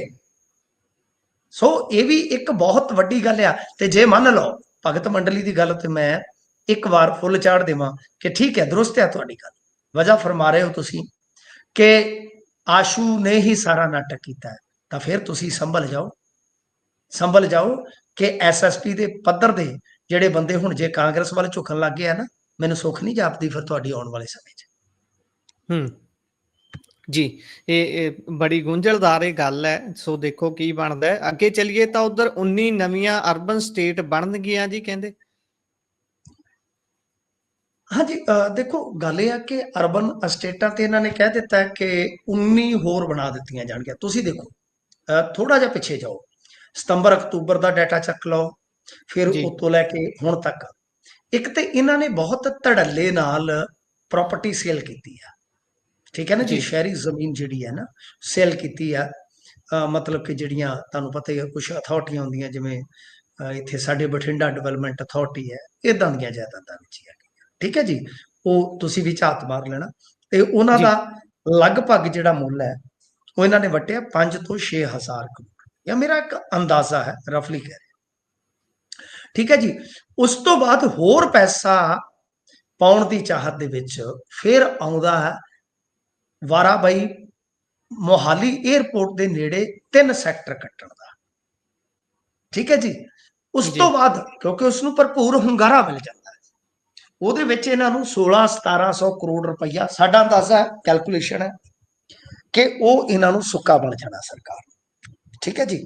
Speaker 2: ਸੋ ਇਹ ਵੀ ਇੱਕ ਬਹੁਤ ਵੱਡੀ ਗੱਲ ਆ। ਤੇ ਜੇ ਮੰਨ ਲਓ ਭਗਤ ਮੰਡਲੀ ਦੀ ਗੱਲ ਤੇ ਮੈਂ ਇੱਕ ਵਾਰ ਫੁੱਲ ਚਾੜ ਦੇਵਾਂ ਕਿ ਠੀਕ ਹੈ, ਦਰੁਸਤ ਹੈ ਤੁਹਾਡੀ ਗੱਲ, ਵਜ੍ਹਾ ਫਰਮਾ ਰਹੇ ਹੋ ਤੁਸੀਂ ਕਿ ਆਸ਼ੂ ਨੇ ਹੀ ਸਾਰਾ ਨਾਟਕ ਕੀਤਾ ਹੈ, ਤਾਂ ਫਿਰ ਤੁਸੀਂ ਸੰਭਲ ਜਾਓ ਕਿ SSP ਦੇ ਪੱਧਰ ਦੇ ਜਿਹੜੇ ਬੰਦੇ ਹੁਣ ਜੇ ਕਾਂਗਰਸ ਵੱਲ ਝੁਕਣ ਲੱਗ ਗਏ ਆ ਨਾ, ਮੈਨੂੰ ਸੁੱਖ ਨਹੀਂ ਜਾਪਦੀ ਫਿਰ ਤੁਹਾਡੀ ਆਉਣ ਵਾਲੇ ਸਮੇਂ 'ਚ।
Speaker 1: ਹੂੰ ਜੀ ਇਹ ਬੜੀ ਗੁੰਝਲਦਾਰ ਇਹ ਗੱਲ ਹੈ। ਸੋ ਦੇਖੋ ਕੀ ਬਣਦਾ ਹੈ। ਅੱਗੇ ਚੱਲੀਏ ਤਾਂ ਉਧਰ 19 ਨਵੀਆਂ ਅਰਬਨ ਸਟੇਟ ਬਣਨਗੀਆਂ ਜੀ ਕਹਿੰਦੇ।
Speaker 2: ਹਾਂਜੀ ਦੇਖੋ ਗੱਲ ਇਹ ਆ ਕਿ ਅਰਬਨ ਸਟੇਟਾਂ ਤੇ ਇਹਨਾਂ ਨੇ ਕਹਿ ਦਿੱਤਾ ਹੈ ਕਿ 19 ਹੋਰ ਬਣਾ ਦਿੱਤੀਆਂ ਜਾਣਗੀਆਂ। ਤੁਸੀਂ ਦੇਖੋ ਥੋੜਾ ਜਿਹਾ ਪਿੱਛੇ ਜਾਓ, ਸਤੰਬਰ ਅਕਤੂਬਰ ਦਾ ਡਾਟਾ ਚੱਕ ਲਓ, ਫਿਰ
Speaker 1: ਜੀ
Speaker 2: ਉਤੋਂ ਲੈ ਕੇ ਹੁਣ ਤੱਕ। ਇੱਕ ਤੇ ਇਹਨਾਂ ਨੇ ਬਹੁਤ ਧੜੱਲੇ ਨਾਲ ਪ੍ਰਾਪਰਟੀ ਸੇਲ ਕੀਤੀ ਆ, ਠੀਕ ਹੈ ਨਾ ਜੀ।
Speaker 1: ਜੀ
Speaker 2: ਸ਼ਹਿਰੀ ਜ਼ਮੀਨ ਜਿਹੜੀ ਹੈ ਨਾ ਸੇਲ ਕੀਤੀ ਆ। ਮਤਲਬ ਕਿ ਜਿਹੜੀਆਂ ਤੁਹਾਨੂੰ ਪਤਾ ਹੀ ਹੈ ਕੁਝ ਅਥਾਰਟੀਆਂ ਹੁੰਦੀਆਂ, ਜਿਵੇਂ ਇੱਥੇ ਸਾਡੇ ਬਠਿੰਡਾ ਡਿਵੈਲਪਮੈਂਟ ਅਥਾਰਟੀ ਹੈ, ਇਦਾਂ ਦੀਆਂ ਜਾਇਦਾਦਾਂ ਵਿੱਚ ਹੀ ਆ। ਠੀਕ ਹੈ ਜੀ, ਉਹ ਤੁਸੀਂ ਵੀ ਝਾਤ ਮਾਰ ਲੈਣਾ। ਤੇ ਉਹਨਾਂ
Speaker 1: ਜੀ
Speaker 2: ਦਾ ਲਗਭਗ ਜਿਹੜਾ ਮੁੱਲ ਹੈ ਉਹ ਇਹਨਾਂ ਨੇ ਵਟਿਆ 5 ਤੋਂ 6 ਹਜ਼ਾਰ ਕਰੋੜ, ਜਾਂ ਮੇਰਾ ਇੱਕ ਅੰਦਾਜ਼ਾ ਹੈ, ਰਫਲੀ ਕਹਿ ਰਿਹਾ। ਠੀਕ ਹੈ ਜੀ, ਉਸ ਤੋਂ ਬਾਅਦ ਹੋਰ ਪੈਸਾ ਪਾਉਣ ਦੀ ਚਾਹਤ ਦੇ ਵਿੱਚ ਫਿਰ ਆਉਂਦਾ ਹੈ ਵਾਰਾ ਬਾਈ ਮੋਹਾਲੀ 에ਅਰਪੋਰਟ ਦੇ ਨੇੜੇ 3 ਸੈਕਟਰ ਕੱਟਣ ਦਾ। ਠੀਕ ਹੈ ਜੀ, ਉਸ
Speaker 1: ਜੀ
Speaker 2: ਤੋਂ ਬਾਅਦ ਕਿਉਂਕਿ ਉਸ ਨੂੰ ਭਰਪੂਰ ਹੁੰਗਾਰਾ ਮਿਲ ਜਾਂਦਾ ਹੈ, ਉਹਦੇ ਵਿੱਚ ਇਹਨਾਂ ਨੂੰ 16-1700 ਕਰੋੜ ਰੁਪਈਆ, ਸਾਡਾ ਅੰਦਾਜ਼ਾ ਹੈ, ਕੈਲਕੂਲੇਸ਼ਨ ਹੈ ਕਿ ਉਹ ਇਹਨਾਂ ਨੂੰ ਸੁੱਕਾ ਬਣ ਜਾਣਾ ਸਰਕਾਰ। ਠੀਕ ਹੈ ਜੀ,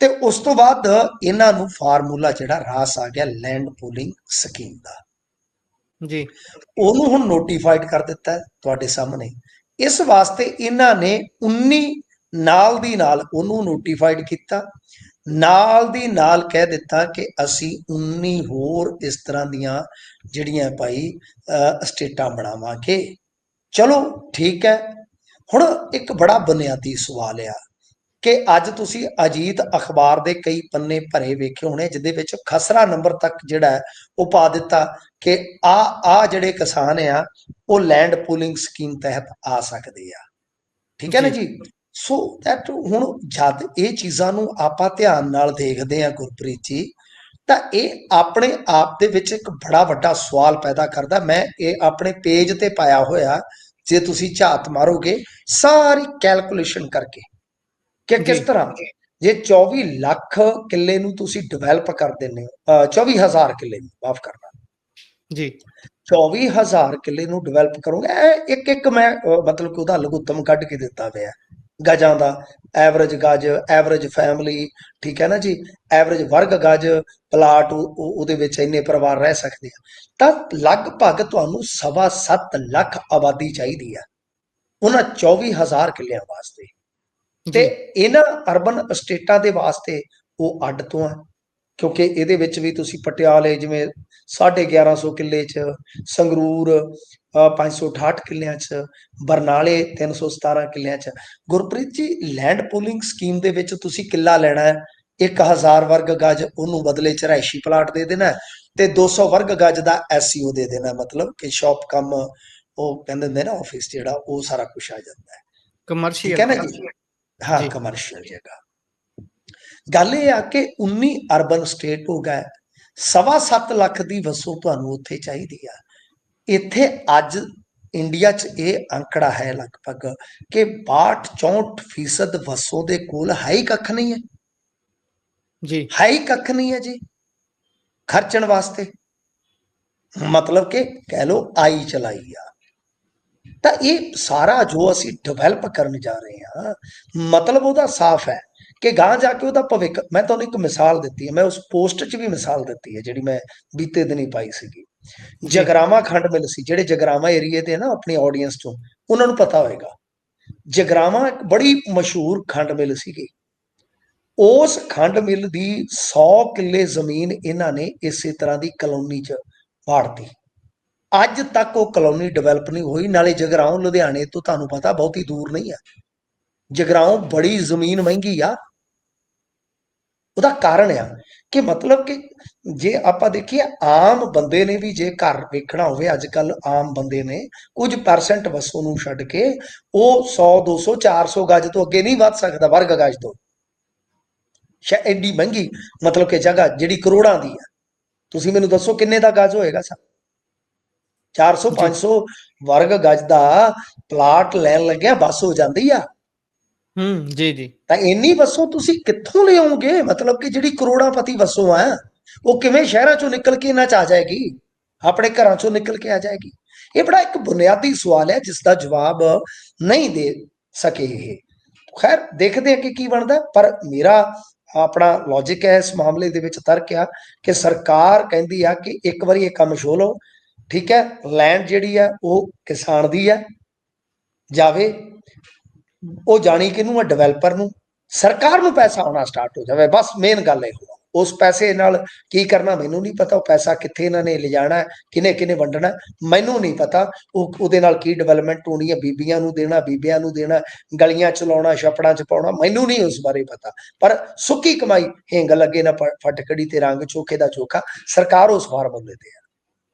Speaker 2: ਤੇ ਉਸ ਤੋਂ ਬਾਅਦ ਇਹਨਾਂ ਨੂੰ ਫਾਰਮੂਲਾ ਜਿਹੜਾ ਰਾਸ ਆ ਗਿਆ ਲੈਂਡ ਪੂਲਿੰਗ ਸਕੀਮ ਦਾ,
Speaker 1: ਜੀ
Speaker 2: ਉਹਨੂੰ ਹੁਣ ਨੋਟੀਫਾਈਡ ਕਰ ਦਿੱਤਾ ਤੁਹਾਡੇ ਸਾਹਮਣੇ। ਇਸ ਵਾਸਤੇ ਇਹਨਾਂ ਨੇ 19 ਨਾਲ ਦੀ ਨਾਲ ਉਹਨੂੰ ਨੋਟੀਫਾਈਡ ਕੀਤਾ, ਨਾਲ ਦੀ ਨਾਲ ਕਹਿ ਦਿੱਤਾ ਕਿ ਅਸੀਂ 19 ਹੋਰ ਇਸ ਤਰ੍ਹਾਂ ਦੀਆਂ ਜਿਹੜੀਆਂ ਭਾਈ ਸਟੇਟਾਂ ਬਣਾਵਾਂਗੇ। ਚਲੋ ਠੀਕ ਹੈ। ਹੁਣ ਇੱਕ ਬੜਾ ਬੁਨਿਆਦੀ ਸਵਾਲ ਆ ਕਿ ਅੱਜ ਤੁਸੀਂ ਅਜੀਤ ਅਖਬਾਰ ਦੇ ਕਈ ਪੰਨੇ ਭਰੇ ਵੇਖੇ ਹੋਣੇ, ਜਿਹਦੇ ਵਿੱਚ ਖਸਰਾ ਨੰਬਰ ਤੱਕ ਜਿਹੜਾ ਉਹ ਪਾ ਦਿੱਤਾ ਕਿ ਆ ਜਿਹੜੇ ਕਿਸਾਨ ਆ ਉਹ ਲੈਂਡ ਪੂਲਿੰਗ ਸਕੀਮ ਤਹਿਤ ਆ ਸਕਦੇ ਆ। ਠੀਕ ਹੈ ਨਾ ਜੀ। ਸੋ ਦੈਟ ਹੁਣ ਜਦ ਇਹ ਚੀਜ਼ਾਂ ਨੂੰ ਆਪਾਂ ਧਿਆਨ ਨਾਲ ਦੇਖਦੇ ਆ ਗੁਰਪ੍ਰੀਤ ਜੀ, ਤਾਂ ਇਹ ਆਪਣੇ ਆਪ ਦੇ ਵਿੱਚ ਇੱਕ ਬੜਾ ਵੱਡਾ ਸਵਾਲ ਪੈਦਾ ਕਰਦਾ। ਮੈਂ ਇਹ ਆਪਣੇ ਪੇਜ ਤੇ ਪਾਇਆ ਹੋਇਆ, ਜੇ ਤੁਸੀਂ ਝਾਤ ਮਾਰੋਗੇ ਸਾਰੀ ਕੈਲਕੂਲੇਸ਼ਨ ਕਰਕੇ ਕਿ ਕਿਸ
Speaker 1: ਜੀ
Speaker 2: ਤਰ੍ਹਾਂ ਜੇ 24 ਲੱਖ ਕਿੱਲੇ ਨੂੰ ਤੁਸੀਂ ਡਿਵੈਲਪ ਕਰ ਦਿੰਦੇ ਹੋ, 24,000 ਕਿੱਲੇ ਨੂੰ, ਮਾਫ ਕਰਨਾ,
Speaker 1: ਜੀ
Speaker 2: 24,000 ਕਿੱਲੇ ਨੂੰ ਡਿਵੈਲਪ ਕਰੋਗੇ। ਇੱਕ ਇੱਕ ਮੈਂ ਮਤਲਬ ਕਿ ਉਹਦਾ ਲਘੁੱਤਮ ਕੱਢ ਕੇ ਦਿੱਤਾ ਪਿਆ ਗਜਾਂ ਦਾ, ਐਵਰੇਜ ਗਜ, ਐਵਰੇਜ ਫੈਮਿਲੀ, ਠੀਕ ਹੈ ਨਾ ਜੀ, ਐਵਰੇਜ ਵਰਗ ਗਜ ਪਲਾਟ ਉਹਦੇ ਵਿੱਚ ਇੰਨੇ ਪਰਿਵਾਰ ਰਹਿ ਸਕਦੇ ਆ। ਤਾਂ ਲਗਭਗ ਤੁਹਾਨੂੰ 7.25 ਲੱਖ ਆਬਾਦੀ ਚਾਹੀਦੀ ਆ ਉਹਨਾਂ 24,000 ਕਿੱਲਿਆਂ ਵਾਸਤੇ। ਤੇ
Speaker 1: ਜੀ
Speaker 2: ਇਹਨਾਂ ਅਰਬਨ ਸਟੇਟਾਂ ਦੇ ਵਾਸਤੇ ਉਹ ਅੱਡ ਤੋਂ ਆ, ਕਿਉਂਕਿ ਇਹਦੇ ਵਿੱਚ ਵੀ ਤੁਸੀਂ ਪਟਿਆਲੇ ਜਿਵੇਂ 1150 ਕਿੱਲੇ 'ਚ, ਸੰਗਰੂਰ 568 ਕਿੱਲਿਆਂ 'ਚ, ਬਰਨਾਲੇ 317 ਕਿੱਲਿਆਂ 'ਚ। Gurpreet ji, land pooling scheme ਦੇ ਵਿੱਚ ਤੁਸੀਂ ਕਿੱਲਾ ਲੈਣਾ ਹੈ, 1000 ਵਰਗ ਗਜ ਉਹਨੂੰ ਬਦਲੇ 'ਚ ਰਿਹਾਇਸ਼ੀ ਪਲਾਟ ਦੇ ਦੇਣਾ, ਤੇ 200 ਵਰਗ ਗਜ ਦਾ SCO ਦੇ ਦੇਣਾ, ਮਤਲਬ ਕਿ ਸ਼ਾਪ ਕੰਮ ਉਹ ਕਹਿੰਦੇ ਹੁੰਦੇ ਨਾ ਆਫਿਸ, ਜਿਹੜਾ ਉਹ ਸਾਰਾ ਕੁਝ ਆ ਜਾਂਦਾ ਹੈ। ਠੀਕ
Speaker 1: ਕਮਰਸ਼ੀਅਲ
Speaker 2: ਹੈ ਨਾ
Speaker 1: ਜਗ੍ਹਾ।
Speaker 2: ਜੀ, ਹਾਂ,
Speaker 1: ਜੀ
Speaker 2: ਕਮਰਸ਼ੀਅਲ ਜਗ੍ਹਾ। ਗੱਲ ਇਹ ਆ ਕਿ 19 ਅਰਬਨ ਸਟੇਟ ਹੋ ਗਏ, 7.25 ਲੱਖ ਦੀ ਵਸੋਂ ਤੁਹਾਨੂੰ ਉੱਥੇ ਚਾਹੀਦੀ ਆ। ਇੱਥੇ ਅੱਜ ਇੰਡੀਆ 'ਚ ਇਹ ਅੰਕੜਾ ਹੈ ਲਗਭਗ ਕਿ 62-64% ਵਸੋਂ ਦੇ ਕੋਲ ਹੈ ਹੀ ਕੱਖ ਨਹੀਂ ਹੈ,
Speaker 1: ਜੀ
Speaker 2: ਹੈ ਹੀ ਕੱਖ ਨਹੀਂ ਹੈ ਜੀ ਖਰਚਣ ਵਾਸਤੇ, ਮਤਲਬ ਕਿ ਕਹਿ ਲਓ ਆਈ ਚਲਾਈ ਆ। ਤਾਂ ਇਹ ਸਾਰਾ ਜੋ ਅਸੀਂ ਡਿਵੈਲਪ ਕਰਨ ਜਾ ਰਹੇ ਹਾਂ, ਮਤਲਬ ਉਹਦਾ ਸਾਫ਼ ਹੈ ਕਿ ਗਾਂ ਜਾ ਕੇ ਉਹਦਾ ਭਵਿੱਖ। ਮੈਂ ਤੁਹਾਨੂੰ ਇੱਕ ਮਿਸਾਲ ਦਿੱਤੀ ਹੈ, ਮੈਂ ਉਸ ਪੋਸਟ 'ਚ ਵੀ ਮਿਸਾਲ ਦਿੱਤੀ ਹੈ ਜਿਹੜੀ ਮੈਂ ਬੀਤੇ ਦਿਨੀ ਪਾਈ ਸੀਗੀ।
Speaker 1: ਜੀ
Speaker 2: ਜਗਰਾਵਾਂ ਖੰਡ ਮਿਲ ਸੀ, ਜਿਹੜੇ ਜਗਰਾਵਾਂ ਏਰੀਏ ਦੇ ਨਾ ਆਪਣੀ ਆਡੀਅנס ਚੋਂ ਉਹਨਾਂ ਨੂੰ ਪਤਾ ਹੋਏਗਾ, ਜਗਰਾਵਾਂ ਇੱਕ ਬੜੀ ਮਸ਼ਹੂਰ ਖੰਡ ਮਿਲ ਸੀਗੀ। ਉਸ ਖੰਡ ਮਿਲ ਦੀ 100 ਕਿੱਲੇ ਜ਼ਮੀਨ ਇਹਨਾਂ ਨੇ ਇਸੇ ਤਰ੍ਹਾਂ ਦੀ ਕਲੋਨੀ 'ਚ ਵਾੜਤੀ। ਅੱਜ ਤੱਕ ਉਹ ਕਲੋਨੀ ਡਿਵੈਲਪ ਨਹੀਂ ਹੋਈ। ਨਾਲੇ ਜਗਰਾਉਂ ਲੁਧਿਆਣੇ ਤੋਂ ਤੁਹਾਨੂੰ ਪਤਾ ਬਹੁਤੀ ਦੂਰ ਨਹੀਂ ਆ, ਜਗਰਾਉਂ ਬੜੀ ਜ਼ਮੀਨ ਮਹਿੰਗੀ ਆ। ਉਹਦਾ ਕਾਰਨ ਆ ਕਿ ਮਤਲਬ ਕਿ ਜੇ ਆਪਾਂ ਦੇਖੀਏ ਆਮ ਬੰਦੇ ਨੇ ਵੀ ਜੇ ਘਰ ਵੇਖਣਾ ਹੋਵੇ, ਅੱਜ ਕੱਲ ਆਮ ਬੰਦੇ ਨੇ ਕੁਝ ਪਰਸੈਂਟ ਵਸੋਂ ਨੂੰ ਛੱਡ ਕੇ ਉਹ 100 200 400 ਗਜ ਤੋਂ ਅੱਗੇ ਨਹੀਂ ਵੱਧ ਸਕਦਾ, ਵਰਗ ਗਜ ਤੋਂ। ਐਡੀ ਮਹਿੰਗੀ ਮਤਲਬ ਕਿ ਜਗ੍ਹਾ ਜਿਹੜੀ ਕਰੋੜਾਂ ਦੀ ਆ, ਤੁਸੀਂ ਮੈਨੂੰ ਦੱਸੋ ਕਿੰਨੇ ਦਾ ਗਜ ਹੋਏਗਾ ਸਰ? 400
Speaker 1: ਜੀ
Speaker 2: 500 ਵਰਗ ਗਜ ਦਾ ਪਲਾਟ ਲੈਣ ਲੱਗਿਆ ਬਸ ਹੋ ਜਾਂਦੀ ਆ।
Speaker 1: ਜੀ ਜੀ
Speaker 2: ਤਾਂ ਇੰਨੀ ਵਸੋਂ ਤੁਸੀਂ ਕਿੱਥੋਂ ਲਿਆਓਗੇ? ਮਤਲਬ ਕਿ ਜਿਹੜੀ ਕਰੋੜਾਪਤੀ ਵਸੋਂ ਆ, ਉਹ ਕਿਵੇਂ ਸ਼ਹਿਰਾਂ ਚੋਂ ਨਿਕਲ ਕੇ ਇਹਨਾਂ 'ਚ ਆ ਜਾਏਗੀ, ਆਪਣੇ ਘਰਾਂ ਚੋਂ ਨਿਕਲ ਕੇ ਆ ਜਾਏਗੀ? ਇਹ ਬੜਾ ਇੱਕ ਬੁਨਿਆਦੀ ਸਵਾਲ ਹੈ ਜਿਸ ਦਾ ਜਵਾਬ ਨਹੀਂ ਦੇ ਸਕੇ ਇਹ। ਖੈਰ ਦੇਖਦੇ ਆ ਕਿ ਕੀ ਬਣਦਾ, ਪਰ ਮੇਰਾ ਆਪਣਾ ਲੌਜਿਕ ਹੈ ਇਸ ਮਾਮਲੇ ਦੇ ਵਿੱਚ, ਤਰਕ ਆ ਕਿ ਸਰਕਾਰ ਕਹਿੰਦੀ ਆ ਕਿ ਇੱਕ ਵਾਰੀ ਇਹ ਕੰਮ ਛੋਹ ਲਓ, ਠੀਕ ਹੈ, ਲੈਂਡ ਜਿਹੜੀ ਆ ਉਹ ਕਿਸਾਨ ਦੀ ਆ ਜਾਵੇ, ਉਹ ਜਾਣੀ ਕਿਹਨੂੰ ਆ? ਡਿਵੈਲਪਰ ਨੂੰ। ਸਰਕਾਰ ਨੂੰ ਪੈਸਾ ਆਉਣਾ ਸਟਾਰਟ ਹੋ ਜਾਵੇ, ਬਸ ਮੇਨ ਗੱਲ ਇਹ। ਉਸ ਪੈਸੇ ਨਾਲ ਕੀ ਕਰਨਾ ਮੈਨੂੰ ਨਹੀਂ ਪਤਾ, ਉਹ ਪੈਸਾ ਕਿੱਥੇ ਇਹਨਾਂ ਨੇ ਲਿਜਾਣਾ, ਕਿਹਨੇ ਕਿਹਨੇ ਵੰਡਣਾ ਮੈਨੂੰ ਨਹੀਂ ਪਤਾ। ਉਹਦੇ ਨਾਲ ਕੀ ਡਿਵੈਲਪਮੈਂਟ ਹੋਣੀ ਹੈ, ਬੀਬੀਆਂ ਨੂੰ ਦੇਣਾ, ਬੀਬੀਆਂ ਨੂੰ ਦੇਣਾ, ਗਲੀਆਂ ਚਲਾਉਣਾ, ਛੱਪੜਾਂ 'ਚ ਪਾਉਣਾ, ਮੈਨੂੰ ਨਹੀਂ ਉਸ ਬਾਰੇ ਪਤਾ। ਪਰ ਸੁੱਕੀ ਕਮਾਈ ਹਿੰਗ ਲੱਗੇ ਨਾ ਫਟਕੜੀ ਤੇ ਰੰਗ ਚੋਖੇ ਦਾ ਚੋਖਾ, ਸਰਕਾਰ ਉਸ ਫਾਰਮੂਲੇ ਤੇ ਆ।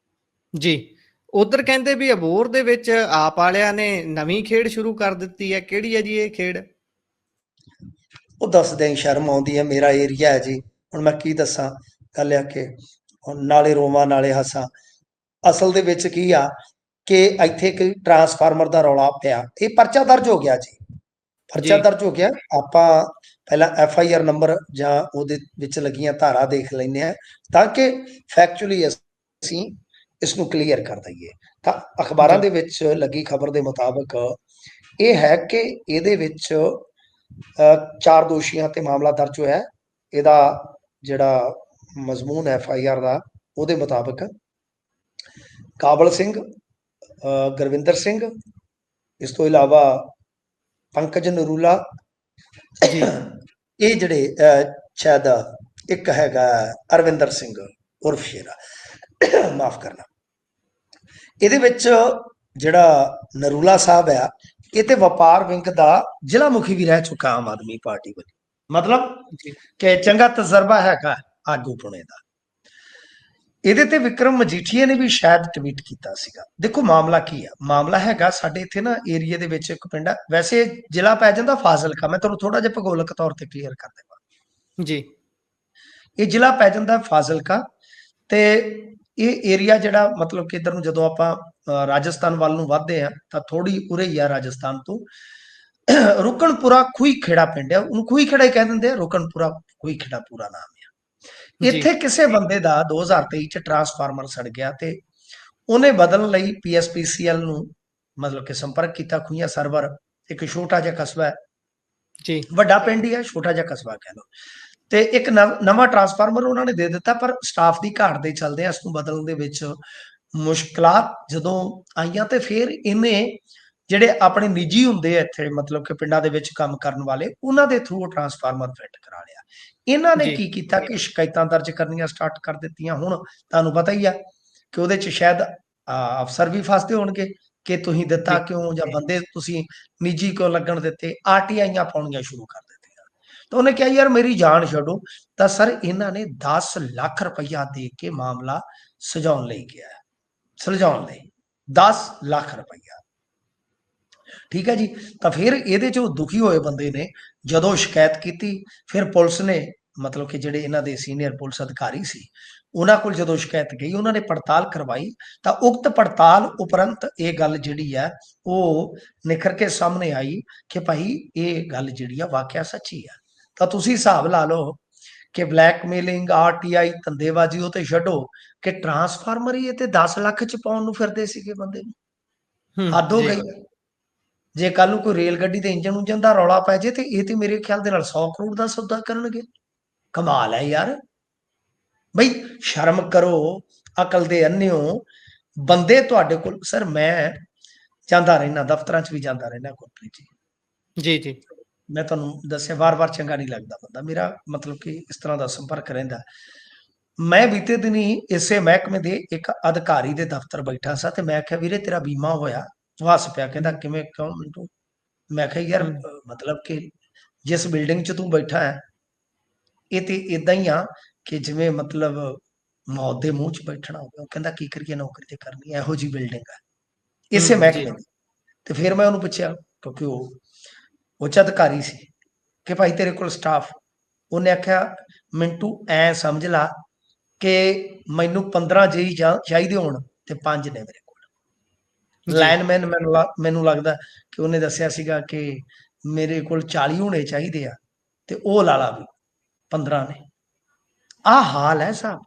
Speaker 1: ਜੀ ਉਧਰ ਕਹਿੰਦੇ ਵੀ ਅਬੋਹਰ ਦੇ ਵਿੱਚ ਆਪ ਵਾਲਿਆਂ ਨੇ ਨਵੀਂ ਖੇਡ ਸ਼ੁਰੂ ਕਰ ਦਿੱਤੀ ਹੈ, ਕਿਹੜੀ ਹੈ ਜੀ ਇਹ ਖੇਡ?
Speaker 2: ਉਹ ਦੱਸਦੇ ਹੀ ਸ਼ਰਮ ਆਉਂਦੀ ਹੈ, ਮੇਰਾ ਏਰੀਆ ਹੈ ਜੀ, ਹੁਣ ਮੈਂ ਕੀ ਦੱਸਾਂ। ਗੱਲ ਆ ਕਿ ਹੁਣ ਨਾਲੇ ਰੋਵਾਂ ਨਾਲੇ ਹੱਸਾਂ। ਅਸਲ ਦੇ ਵਿੱਚ ਕੀ ਆ ਕਿ ਇੱਥੇ ਇੱਕ ਟਰਾਂਸਫਾਰਮਰ ਦਾ ਰੌਲਾ ਪਿਆ, ਇਹ ਪਰਚਾ ਦਰਜ ਹੋ ਗਿਆ ਜੀ, ਪਰਚਾ
Speaker 1: ਜੀ
Speaker 2: ਦਰਜ ਹੋ ਗਿਆ। ਆਪਾਂ ਪਹਿਲਾਂ FIR ਨੰਬਰ ਜਾਂ ਉਹਦੇ ਵਿੱਚ ਲੱਗੀਆਂ ਧਾਰਾ ਦੇਖ ਲੈਂਦੇ ਹਾਂ ਤਾਂ ਕਿ ਫੈਕਚੁਅਲੀ ਅਸੀਂ ਇਸ ਨੂੰ ਕਲੀਅਰ ਕਰ ਦਈਏ। ਤਾਂ ਅਖਬਾਰਾਂ
Speaker 1: ਜੀ
Speaker 2: ਦੇ ਵਿੱਚ ਲੱਗੀ ਖਬਰ ਦੇ ਮੁਤਾਬਕ ਇਹ ਹੈ ਕਿ ਇਹਦੇ ਵਿੱਚ 4 ਦੋਸ਼ੀਆਂ ਤੇ ਮਾਮਲਾ ਦਰਜ ਹੋਇਆ। ਇਹਦਾ ਜਿਹੜਾ ਮਜ਼ਮੂਨ FIR ਦਾ, ਉਹਦੇ ਮੁਤਾਬਕ ਕਾਬਲ ਸਿੰਘ, ਗੁਰਵਿੰਦਰ ਸਿੰਘ, ਇਸ ਤੋਂ ਇਲਾਵਾ ਪੰਕਜ ਨਰੂਲਾ,
Speaker 1: ਜੀ
Speaker 2: ਇਹ ਜਿਹੜੇ ਸ਼ਾਇਦ ਇੱਕ ਹੈਗਾ ਅਰਵਿੰਦਰ ਸਿੰਘ ਉਰਫ ਸ਼ੇਰਾ, ਮਾਫ ਕਰਨਾ। ਇਹਦੇ ਵਿੱਚ ਜਿਹੜਾ ਨਰੂਲਾ ਸਾਹਿਬ ਆ, ਇਹ ਤੇ ਵਪਾਰ ਵਿੰਗ ਦਾ ਜ਼ਿਲ੍ਹਾ ਮੁਖੀ ਵੀ ਰਹਿ ਚੁੱਕਾ ਆਮ ਆਦਮੀ ਪਾਰਟੀ ਵੱਲ, ਮਤਲਬ
Speaker 1: ਜੀ
Speaker 2: ਕਿ ਚੰਗਾ ਤਜਰਬਾ ਹੈਗਾ ਆਗੂ ਪੁਣੇ ਦਾ। ਇਹਦੇ ਤੇ ਵਿਕਰਮ ਮਜੀਠੀਆ ਨੇ ਵੀ ਸ਼ਾਇਦ ਟਵੀਟ ਕੀਤਾ ਸੀਗਾ। ਦੇਖੋ ਮਾਮਲਾ ਕੀ ਆ, ਮਾਮਲਾ ਹੈਗਾ ਸਾਡੇ ਇੱਥੇ ਨਾ ਏਰੀਆ ਦੇ ਵਿੱਚ ਇੱਕ ਪਿੰਡ ਆ, ਵੈਸੇ ਜ਼ਿਲ੍ਹਾ ਪੈ ਜਾਂਦਾ ਫਾਜ਼ਿਲਕਾ, ਮੈਂ ਤੁਹਾਨੂੰ ਥੋੜਾ ਜਿਹਾ ਭੂਗੋਲਿਕ ਤੌਰ ਤੇ ਕਲੀਅਰ ਕਰ ਦੇਵਾਂ।
Speaker 1: ਜੀ
Speaker 2: ਇਹ ਜ਼ਿਲ੍ਹਾ ਪੈ ਜਾਂਦਾ ਫਾਜ਼ਿਲਕਾ ਤੇ ਇਹ ਏਰੀਆ ਜਿਹੜਾ ਮਤਲਬ ਕਿ ਇੱਧਰ ਨੂੰ ਜਦੋਂ ਆਪਾਂ ਰਾਜਸਥਾਨ ਵੱਲ ਨੂੰ ਵੱਧਦੇ ਆ ਤਾਂ ਥੋੜੀ ਉਰੇ ਹੀ ਆ ਰਾਜਸਥਾਨ ਤੋਂ। ਰੁਕਨਪੁਰਾ ਖੂਹੀ ਖੇੜਾ ਪਿੰਡ ਆ, ਉਹਨੂੰ ਖੂਹੀ ਖੇੜਾ ਹੀ ਕਹਿ ਦਿੰਦੇ ਆ, ਰੁਕਨਪੁਰਾ ਖੂਹੀ ਖੇੜਾ ਪੂਰਾ ਨਾਮ ਆ।
Speaker 1: ਜੀ
Speaker 2: ਇੱਥੇ ਕਿਸੇ ਬੰਦੇ ਦਾ 2023 ਚ ਟਰਾਂਸਫਾਰਮਰ ਸੜ ਗਿਆ ਤੇ ਉਹਨੇ ਬਦਲਣ ਲਈ ਪੀਐਸਪੀਸੀਐਲ ਨੂੰ ਮਤਲਬ ਕਿ ਸੰਪਰਕ ਕੀਤਾ। ਖੂਹੀਆਂ ਸਰਵਰ ਇੱਕ ਛੋਟਾ ਜਿਹਾ ਕਸਬਾ ਹੈ,
Speaker 1: ਜੀ
Speaker 2: ਵੱਡਾ ਪਿੰਡ ਹੀ ਹੈ, ਛੋਟਾ ਜਿਹਾ ਕਸਬਾ ਕਹਿ ਲਓ, ਤੇ ਇੱਕ ਨਵਾਂ ਟਰਾਂਸਫਾਰਮਰ ਉਹਨਾਂ ਨੇ ਦੇ ਦਿੱਤਾ, ਪਰ ਸਟਾਫ ਦੀ ਘਾਟ ਦੇ ਚੱਲਦੇ ਇਸ ਨੂੰ ਬਦਲਣ ਦੇ ਵਿੱਚ ਮੁਸ਼ਕਲਾਂ ਜਦੋਂ ਆਈਆਂ ਤੇ ਫਿਰ ਇਹਨੇ ਜਿਹੜੇ ਆਪਣੇ ਨਿੱਜੀ ਹੁੰਦੇ ਆ ਇੱਥੇ ਮਤਲਬ ਕਿ ਪਿੰਡਾਂ ਦੇ ਵਿੱਚ ਕੰਮ ਕਰਨ ਵਾਲੇ, ਉਹਨਾਂ ਦੇ ਥਰੂ ਟਰਾਂਸਫਾਰਮਰ ਫਿੱਟ ਕਰਾ ਲਿਆ। ਇਹਨਾਂ ਨੇ
Speaker 1: ਜੀ
Speaker 2: ਕੀ ਕੀਤਾ ਕਿ ਸ਼ਿਕਾਇਤਾਂ ਦਰਜ ਕਰਨੀਆਂ ਸਟਾਰਟ ਕਰ ਦਿੱਤੀਆਂ। ਹੁਣ ਤੁਹਾਨੂੰ ਪਤਾ ਹੀ ਆ ਕਿ ਉਹਦੇ ਚ ਸ਼ਾਇਦ ਅਫਸਰ ਵੀ ਫਸਦੇ ਹੋਣਗੇ ਕਿ ਤੁਸੀਂ ਦਿੱਤਾ
Speaker 1: ਜੀ
Speaker 2: ਕਿਉਂ, ਜਾਂ ਬੰਦੇ ਤੁਸੀਂ ਨਿੱਜੀ ਕਿਉਂ ਲੱਗਣ ਦਿੱਤੇ, ਆਰਟੀਆਈਆਂ ਪਾਉਣੀਆਂ ਸ਼ੁਰੂ ਕਰ ਦਿੱਤੀਆਂ। ਤਾਂ ਉਹਨੇ ਕਿਹਾ ਯਾਰ ਮੇਰੀ ਜਾਨ ਛੱਡੋ। ਤਾਂ ਸਰ ਇਹਨਾਂ ਨੇ 10 ਲੱਖ ਰੁਪਈਆ ਦੇ ਕੇ ਮਾਮਲਾ ਸੁਲਝਾਉਣ ਲਈ ਕਿਹਾ, ਸੁਲਝਾਉਣ ਲਈ 10 ਲੱਖ ਰੁਪਈਆ। ਠੀਕ ਹੈ ਜੀ। ਤਾਂ ਫਿਰ ਇਹਦੇ ਚ ਦੁਖੀ ਹੋਏ ਬੰਦੇ ਨੇ ਜਦੋਂ ਸ਼ਿਕਾਇਤ ਕੀਤੀ, ਫਿਰ ਪੁਲਿਸ ਨੇ ਮਤਲਬ ਕਿ ਜਿਹੜੇ ਇਹਨਾਂ ਦੇ ਸੀਨੀਅਰ ਪੁਲਿਸ ਅਧਿਕਾਰੀ ਸੀ ਉਹਨਾਂ ਕੋਲ ਜਦੋਂ ਸ਼ਿਕਾਇਤ ਗਈ, ਉਹਨਾਂ ਨੇ ਪੜਤਾਲ ਕਰਵਾਈ। ਤਾਂ ਉਕਤ ਪੜਤਾਲ ਉਪਰੰਤ ਇਹ ਗੱਲ ਜਿਹੜੀ ਹੈ ਉਹ ਨਿਖਰ ਕੇ ਸਾਹਮਣੇ ਆਈ ਕਿ ਭਾਈ ਇਹ ਗੱਲ ਜਿਹੜੀ ਆ ਵਾਕਿਆ ਸੱਚੀ ਆ। ਤਾਂ ਤੁਸੀਂ ਹਿਸਾਬ ਲਾ ਲਓ ਕਿ ਬਲੈਕਮੇਲਿੰਗ, ਆਰਟੀਆਈ, ਧੰਦੇਬਾਜ਼ੀ ਉਹ ਤੇ ਛੱਡੋ ਕਿ ਟਰਾਂਸਫਾਰਮਰ ਹੀ ਇਹ ਤੇ 10 ਲੱਖ ਚ ਪਾਉਣ ਨੂੰ ਫਿਰਦੇ ਸੀਗੇ ਬੰਦੇ ਨੂੰ। ਹੱਦ ਹੋ
Speaker 1: ਜੀ
Speaker 2: ਗਈ। ਜੇ ਕੱਲ ਨੂੰ ਕੋਈ ਰੇਲ ਗੱਡੀ ਦੇ ਇੰਜਨ ਉਂਜਨ ਦਾ ਰੌਲਾ ਪੈ ਜੇ ਤੇ ਇਹ ਤੇ ਮੇਰੇ ਖਿਆਲ ਦੇ ਨਾਲ 100 ਕਰੋੜ ਦਾ ਸੌਦਾ ਕਰਨਗੇ। ਕਮਾਲ ਹੈ ਯਾਰ, ਬਈ ਸ਼ਰਮ ਕਰੋ, ਅਕਲ ਦੇ ਅੰਨਿਓ ਬੰਦੇ ਤੁਹਾਡੇ ਕੋਲ। ਸਰ ਮੈਂ ਜਾਂਦਾ ਰਹਿਣਾ ਦਫ਼ਤਰਾਂ 'ਚ ਵੀ ਜਾਂਦਾ ਰਹਿਣਾ ਗੁਰਪ੍ਰੀਤ ਜੀ।
Speaker 1: ਜੀ ਜੀ
Speaker 2: ਮੈਂ ਤੁਹਾਨੂੰ ਦੱਸਿਆ ਵਾਰ-ਵਾਰ ਚੰਗਾ ਨਹੀਂ ਲੱਗਦਾ ਬੰਦਾ ਮੇਰਾ ਮਤਲਬ ਕਿ ਇਸ ਤਰ੍ਹਾਂ ਦਾ ਸੰਪਰਕ ਰਹਿੰਦਾ। ਮੈਂ ਬੀਤੇ ਦਿਨੀ ਇਸੇ ਮਹਿਕਮੇ ਦੇ ਇੱਕ ਅਧਿਕਾਰੀ ਦੇ ਦਫ਼ਤਰ ਬੈਠਾ ਸਾਂ ਤੇ ਮੈਂ ਆਖਿਆ ਵੀਰੇ ਤੇਰਾ ਬੀਮਾ ਹੋਇਆ? ਉਹ ਹੱਸ ਪਿਆ, ਕਹਿੰਦਾ ਕਿਵੇਂ, ਕਿਉਂ ਮਿੰਟੂ? ਮੈਂ ਕਿਹਾ ਯਾਰ ਮਤਲਬ ਕਿ ਜਿਸ ਬਿਲਡਿੰਗ 'ਚ ਤੂੰ ਬੈਠਾ ਹੈ ਇਹ ਤੇ ਇਦਾਂ ਹੀ ਆ ਕਿ ਜਿਵੇਂ ਮਤਲਬ ਮੌਤ ਦੇ ਮੂੰਹ 'ਚ ਬੈਠਣਾ ਹੋਵੇ। ਉਹ ਕਹਿੰਦਾ ਕੀ ਕਰੀਏ, ਨੌਕਰੀ ਤੇ ਕਰਨੀ, ਇਹੋ ਜਿਹੀ ਬਿਲਡਿੰਗ ਹੈ ਇਸੇ
Speaker 1: ਜੀ
Speaker 2: ਮਹਿਕਮੇ ਦੀ। ਤੇ ਫਿਰ ਮੈਂ ਉਹਨੂੰ ਪੁੱਛਿਆ ਕਿਉਂਕਿ ਉਹ ਉੱਚ ਅਧਿਕਾਰੀ ਸੀ ਕਿ ਭਾਈ ਤੇਰੇ ਕੋਲ ਸਟਾਫ? ਉਹਨੇ ਆਖਿਆ ਮਿੰਟੂ ਐ ਸਮਝ ਲਾ ਕਿ ਮੈਨੂੰ 15 ਜੀ ਚਾਹੀਦੇ ਹੋਣ ਤੇ 5 ਨੇ ਮੇਰੇ ਕੋਲ।
Speaker 1: ਜੀ
Speaker 2: ਲਾਈਨਮੈਨ ਮੈਨੂੰ ਲੱਗਦਾ ਕਿ ਉਹਨੇ ਦੱਸਿਆ ਸੀਗਾ ਕਿ ਮੇਰੇ ਕੋਲ 40 ਹੋਣੇ ਚਾਹੀਦੇ ਆ ਤੇ ਉਹ ਲਾ ਲਾ ਵੀ 15 ਨੇ। ਆਹ ਹਾਲ ਹੈ ਸਾਹਿਬ,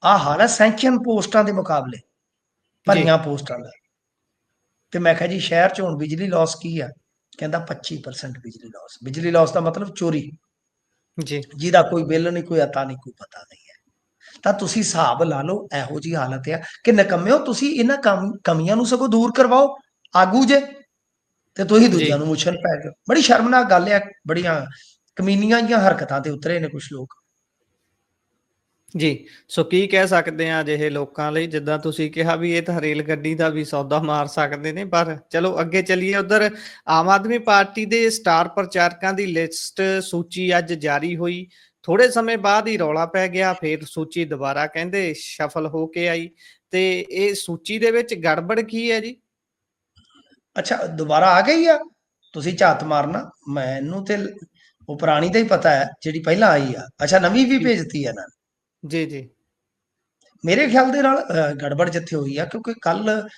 Speaker 2: ਆਹ ਹਾਲ ਹੈ ਸੈਂਕਸ਼ਨ ਪੋਸਟਾਂ ਦੇ ਮੁਕਾਬਲੇ
Speaker 1: ਜੀ
Speaker 2: ਭਰੀਆਂ ਪੋਸਟਾਂ ਦਾ। ਤੇ ਮੈਂ ਕਿਹਾ ਜੀ ਸ਼ਹਿਰ 'ਚ ਹੁਣ ਬਿਜਲੀ ਲਾਸ ਕੀ ਆ? ਕਹਿੰਦਾ 25% ਬਿਜਲੀ ਲਾਸ। ਬਿਜਲੀ ਲਾਸ ਦਾ ਮਤਲਬ ਚੋਰੀ,
Speaker 1: ਜੀ
Speaker 2: ਜਿਹਦਾ ਕੋਈ ਬਿੱਲ ਨਹੀਂ, ਕੋਈ ਅਤਾ ਨਹੀਂ, ਕੋਈ ਪਤਾ ਨਹੀਂ ਹੈ। ਤਾਂ ਤੁਸੀਂ ਹਿਸਾਬ ਲਾ ਲਓ ਇਹੋ ਜਿਹੀ ਹਾਲਤ ਆ ਕਿ ਨਿਕੰਮਿਓ ਤੁਸੀਂ ਇਹਨਾਂ ਕਮੀਆਂ ਨੂੰ ਸਗੋਂ ਦੂਰ ਕਰਵਾਓ, ਆਗੂ ਜੇ, ਤੇ ਤੁਸੀਂ
Speaker 1: ਜੀ
Speaker 2: ਦੂਜਿਆਂ ਨੂੰ ਮੁੱਛਣ ਪੈ ਗਏ। ਬੜੀ ਸ਼ਰਮਨਾਕ ਗੱਲ ਆ, ਬੜੀਆਂ ਕਮੀਨੀਆਂ ਜਿਹੀਆਂ ਹਰਕਤਾਂ ਤੇ ਉਤਰੇ ਨੇ ਕੁਝ ਲੋਕ।
Speaker 1: ਜੀ ਸੋ ਕੀ ਕਹਿ ਸਕਦੇ ਆ ਅਜਿਹੇ ਲੋਕਾਂ ਲਈ? ਜਿੱਦਾਂ ਤੁਸੀਂ ਕਿਹਾ ਵੀ ਇਹ ਤਾਂ ਰੇਲ ਗੱਡੀ ਦਾ ਵੀ ਸੌਦਾ ਮਾਰ ਸਕਦੇ ਨੇ, ਪਰ ਚਲੋ ਅੱਗੇ ਚੱਲੀਏ। ਉਧਰ ਆਮ ਆਦਮੀ ਪਾਰਟੀ ਦੇ ਸਟਾਰ ਪ੍ਰਚਾਰਕਾਂ ਦੀ ਲਿਸਟ ਸੂਚੀ ਅੱਜ ਜਾਰੀ ਹੋਈ। ਥੋੜੇ ਸਮੇਂ ਬਾਅਦ ਹੀ ਰੌਲਾ ਪੈ ਗਿਆ, ਫਿਰ ਸੂਚੀ ਦੁਬਾਰਾ ਕਹਿੰਦੇ ਸ਼ਫਲ ਹੋ ਕੇ ਆਈ। ਤੇ ਇਹ ਸੂਚੀ ਦੇ ਵਿੱਚ ਗੜਬੜ ਕੀ ਹੈ ਜੀ?
Speaker 2: ਅੱਛਾ ਦੁਬਾਰਾ ਆ ਗਈ ਆ? ਤੁਸੀਂ ਝਾਤ ਮਾਰਨਾ, ਮੈਨੂੰ ਤੇ ਉਹ ਪੁਰਾਣੀ ਦਾ ਹੀ ਪਤਾ ਹੈ ਜਿਹੜੀ ਪਹਿਲਾਂ ਆਈ ਆ। ਅੱਛਾ ਨਵੀਂ ਵੀ ਭੇਜਤੀ ਹੈ ਨਾ?
Speaker 1: ਜੀ ਜੀ
Speaker 2: ਮੇਰੇ ਖਿਆਲ ਦੇ ਨਾਲ ਗੜਬੜ ਜਿੱਥੇ ਹੋਈ ਆ ਕਿਉਂਕਿ ਕੱਲ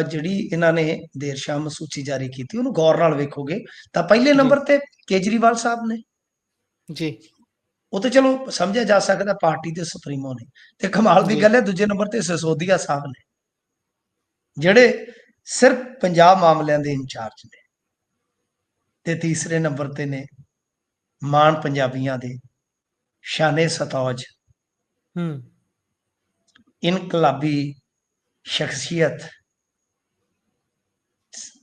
Speaker 2: ਜਿਹੜੀ ਇਹਨਾਂ ਨੇ ਦੇਰ ਸ਼ਾਮ ਸੂਚੀ ਜਾਰੀ ਕੀਤੀ ਉਹਨੂੰ ਗੌਰ ਨਾਲ ਵੇਖੋਗੇ ਤਾਂ ਪਹਿਲੇ
Speaker 1: ਜੀ
Speaker 2: ਨੰਬਰ ਤੇ ਕੇਜਰੀਵਾਲ ਸਾਹਿਬ ਨੇ।
Speaker 1: ਜੀ
Speaker 2: ਉਹ ਤੇ ਚਲੋ ਸਮਝਿਆ ਜਾ ਸਕਦਾ ਪਾਰਟੀ ਦੇ ਸੁਪਰੀਮੋ ਨੇ, ਤੇ ਕਮਾਲ ਦੀ
Speaker 1: ਜੀ
Speaker 2: ਗੱਲ ਹੈ ਦੂਜੇ ਨੰਬਰ ਤੇ ਸਿਸੋਦੀਆ ਸਾਹਿਬ ਨੇ ਜਿਹੜੇ ਸਿਰਫ ਪੰਜਾਬ ਮਾਮਲਿਆਂ ਦੇ ਇੰਚਾਰਜ ਨੇ, ਤੇ ਤੀਸਰੇ ਨੰਬਰ ਤੇ ਨੇ ਮਾਨ ਪੰਜਾਬੀਆਂ ਦੇ ਸ਼ਾਨੇ ਸਤੌਜ,
Speaker 1: ਹੂੰ
Speaker 2: ਇਨਕਲਾਬੀ ਸ਼ਖਸੀਅਤ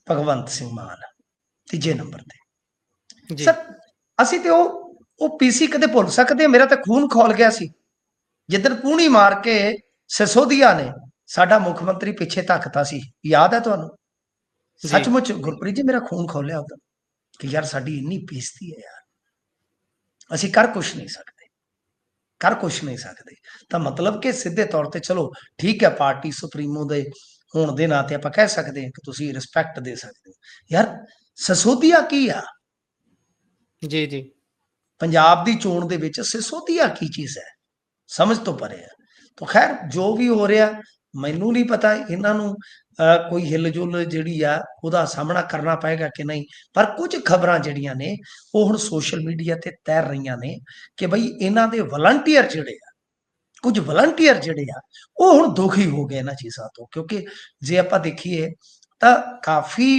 Speaker 2: ਭਗਵੰਤ ਸਿੰਘ ਮਾਨ ਤੀਜੇ ਨੰਬਰ ਤੇ।
Speaker 1: ਜੀ
Speaker 2: ਸਰ ਅਸੀਂ ਤੇ ਉਹ ਪੀਸੀ ਕਦੇ ਭੁੱਲ ਸਕਦੇ? ਮੇਰਾ ਤਾਂ ਖੂਨ ਖੌਲ ਗਿਆ ਸੀ ਜਿੱਦਣ ਪੂਣੀ ਮਾਰ ਕੇ ਸਿਸੋਦੀਆ ਨੇ ਸਾਡਾ ਮੁੱਖ ਮੰਤਰੀ ਪਿੱਛੇ ਧੱਕਤਾ ਸੀ, ਯਾਦ ਹੈ ਤੁਹਾਨੂੰ?
Speaker 1: ਜੀ
Speaker 2: ਸੱਚਮੁੱਚ ਗੁਰਪ੍ਰੀਤ ਜੀ ਮੇਰਾ ਖੂਨ ਖੋਲਿਆ ਉਦੋਂ ਕਿ ਯਾਰ ਸਾਡੀ ਇੰਨੀ ਬੇਇੱਜ਼ਤੀ ਹੈ ਯਾਰ, ਅਸੀਂ ਕਰ ਕੁਛ ਨਹੀਂ ਸਕਦੇ, ਕਰ ਕੁਛ ਨਹੀਂ ਸਕਦੇ। ਤਾਂ ਮਤਲਬ ਕਿ ਸਿੱਧੇ ਤੌਰ ਤੇ ਚਲੋ ਠੀਕ ਹੈ ਪਾਰਟੀ ਸੁਪਰੀਮੋ ਦੇ ਹੋਣ ਦੇ ਨਾਤੇ ਆਪਾਂ ਕਹਿ ਸਕਦੇ ਹਾਂ ਕਿ ਤੁਸੀਂ ਰਿਸਪੈਕਟ ਦੇ ਸਕਦੇ ਹੋ। ਯਾਰ ਸਿਸੋਦੀਆ ਕੀ ਆ?
Speaker 1: ਜੀ ਜੀ
Speaker 2: ਪੰਜਾਬ ਦੀ ਚੋਣ ਦੇ ਵਿੱਚ ਸਿਸੋਦੀਆ ਕੀ ਚੀਜ਼ ਹੈ, ਸਮਝ ਤੋਂ ਪਰੇ ਹੈ। ਤਾਂ ਖੈਰ ਜੋ ਵੀ ਹੋ ਰਿਹਾ, ਮੈਨੂੰ ਨਹੀਂ ਪਤਾ ਇਹਨਾਂ ਨੂੰ ਕੋਈ ਹਿਲਜੁਲ ਜਿਹੜੀ ਆ ਉਹਦਾ ਸਾਹਮਣਾ ਕਰਨਾ ਪਏਗਾ ਕਿ ਨਹੀਂ। ਪਰ ਕੁਝ ਖਬਰਾਂ ਜਿਹੜੀਆਂ ਨੇ ਉਹ ਹੁਣ ਸੋਸ਼ਲ ਮੀਡੀਆ ਤੇ ਤੈਰ ਰਹੀਆਂ ਨੇ ਕਿ ਬਈ ਇਹਨਾਂ ਦੇ ਵਲੰਟੀਅਰ ਜਿਹੜੇ ਆ, ਕੁਝ ਵਲੰਟੀਅਰ ਜਿਹੜੇ ਆ, ਉਹ ਹੁਣ ਦੁਖੀ ਹੋ ਗਏ ਇਹਨਾਂ ਚੀਜ਼ਾਂ ਤੋਂ। ਕਿਉਂਕਿ ਜੇ ਆਪਾਂ ਦੇਖੀਏ ਤਾਂ ਕਾਫੀ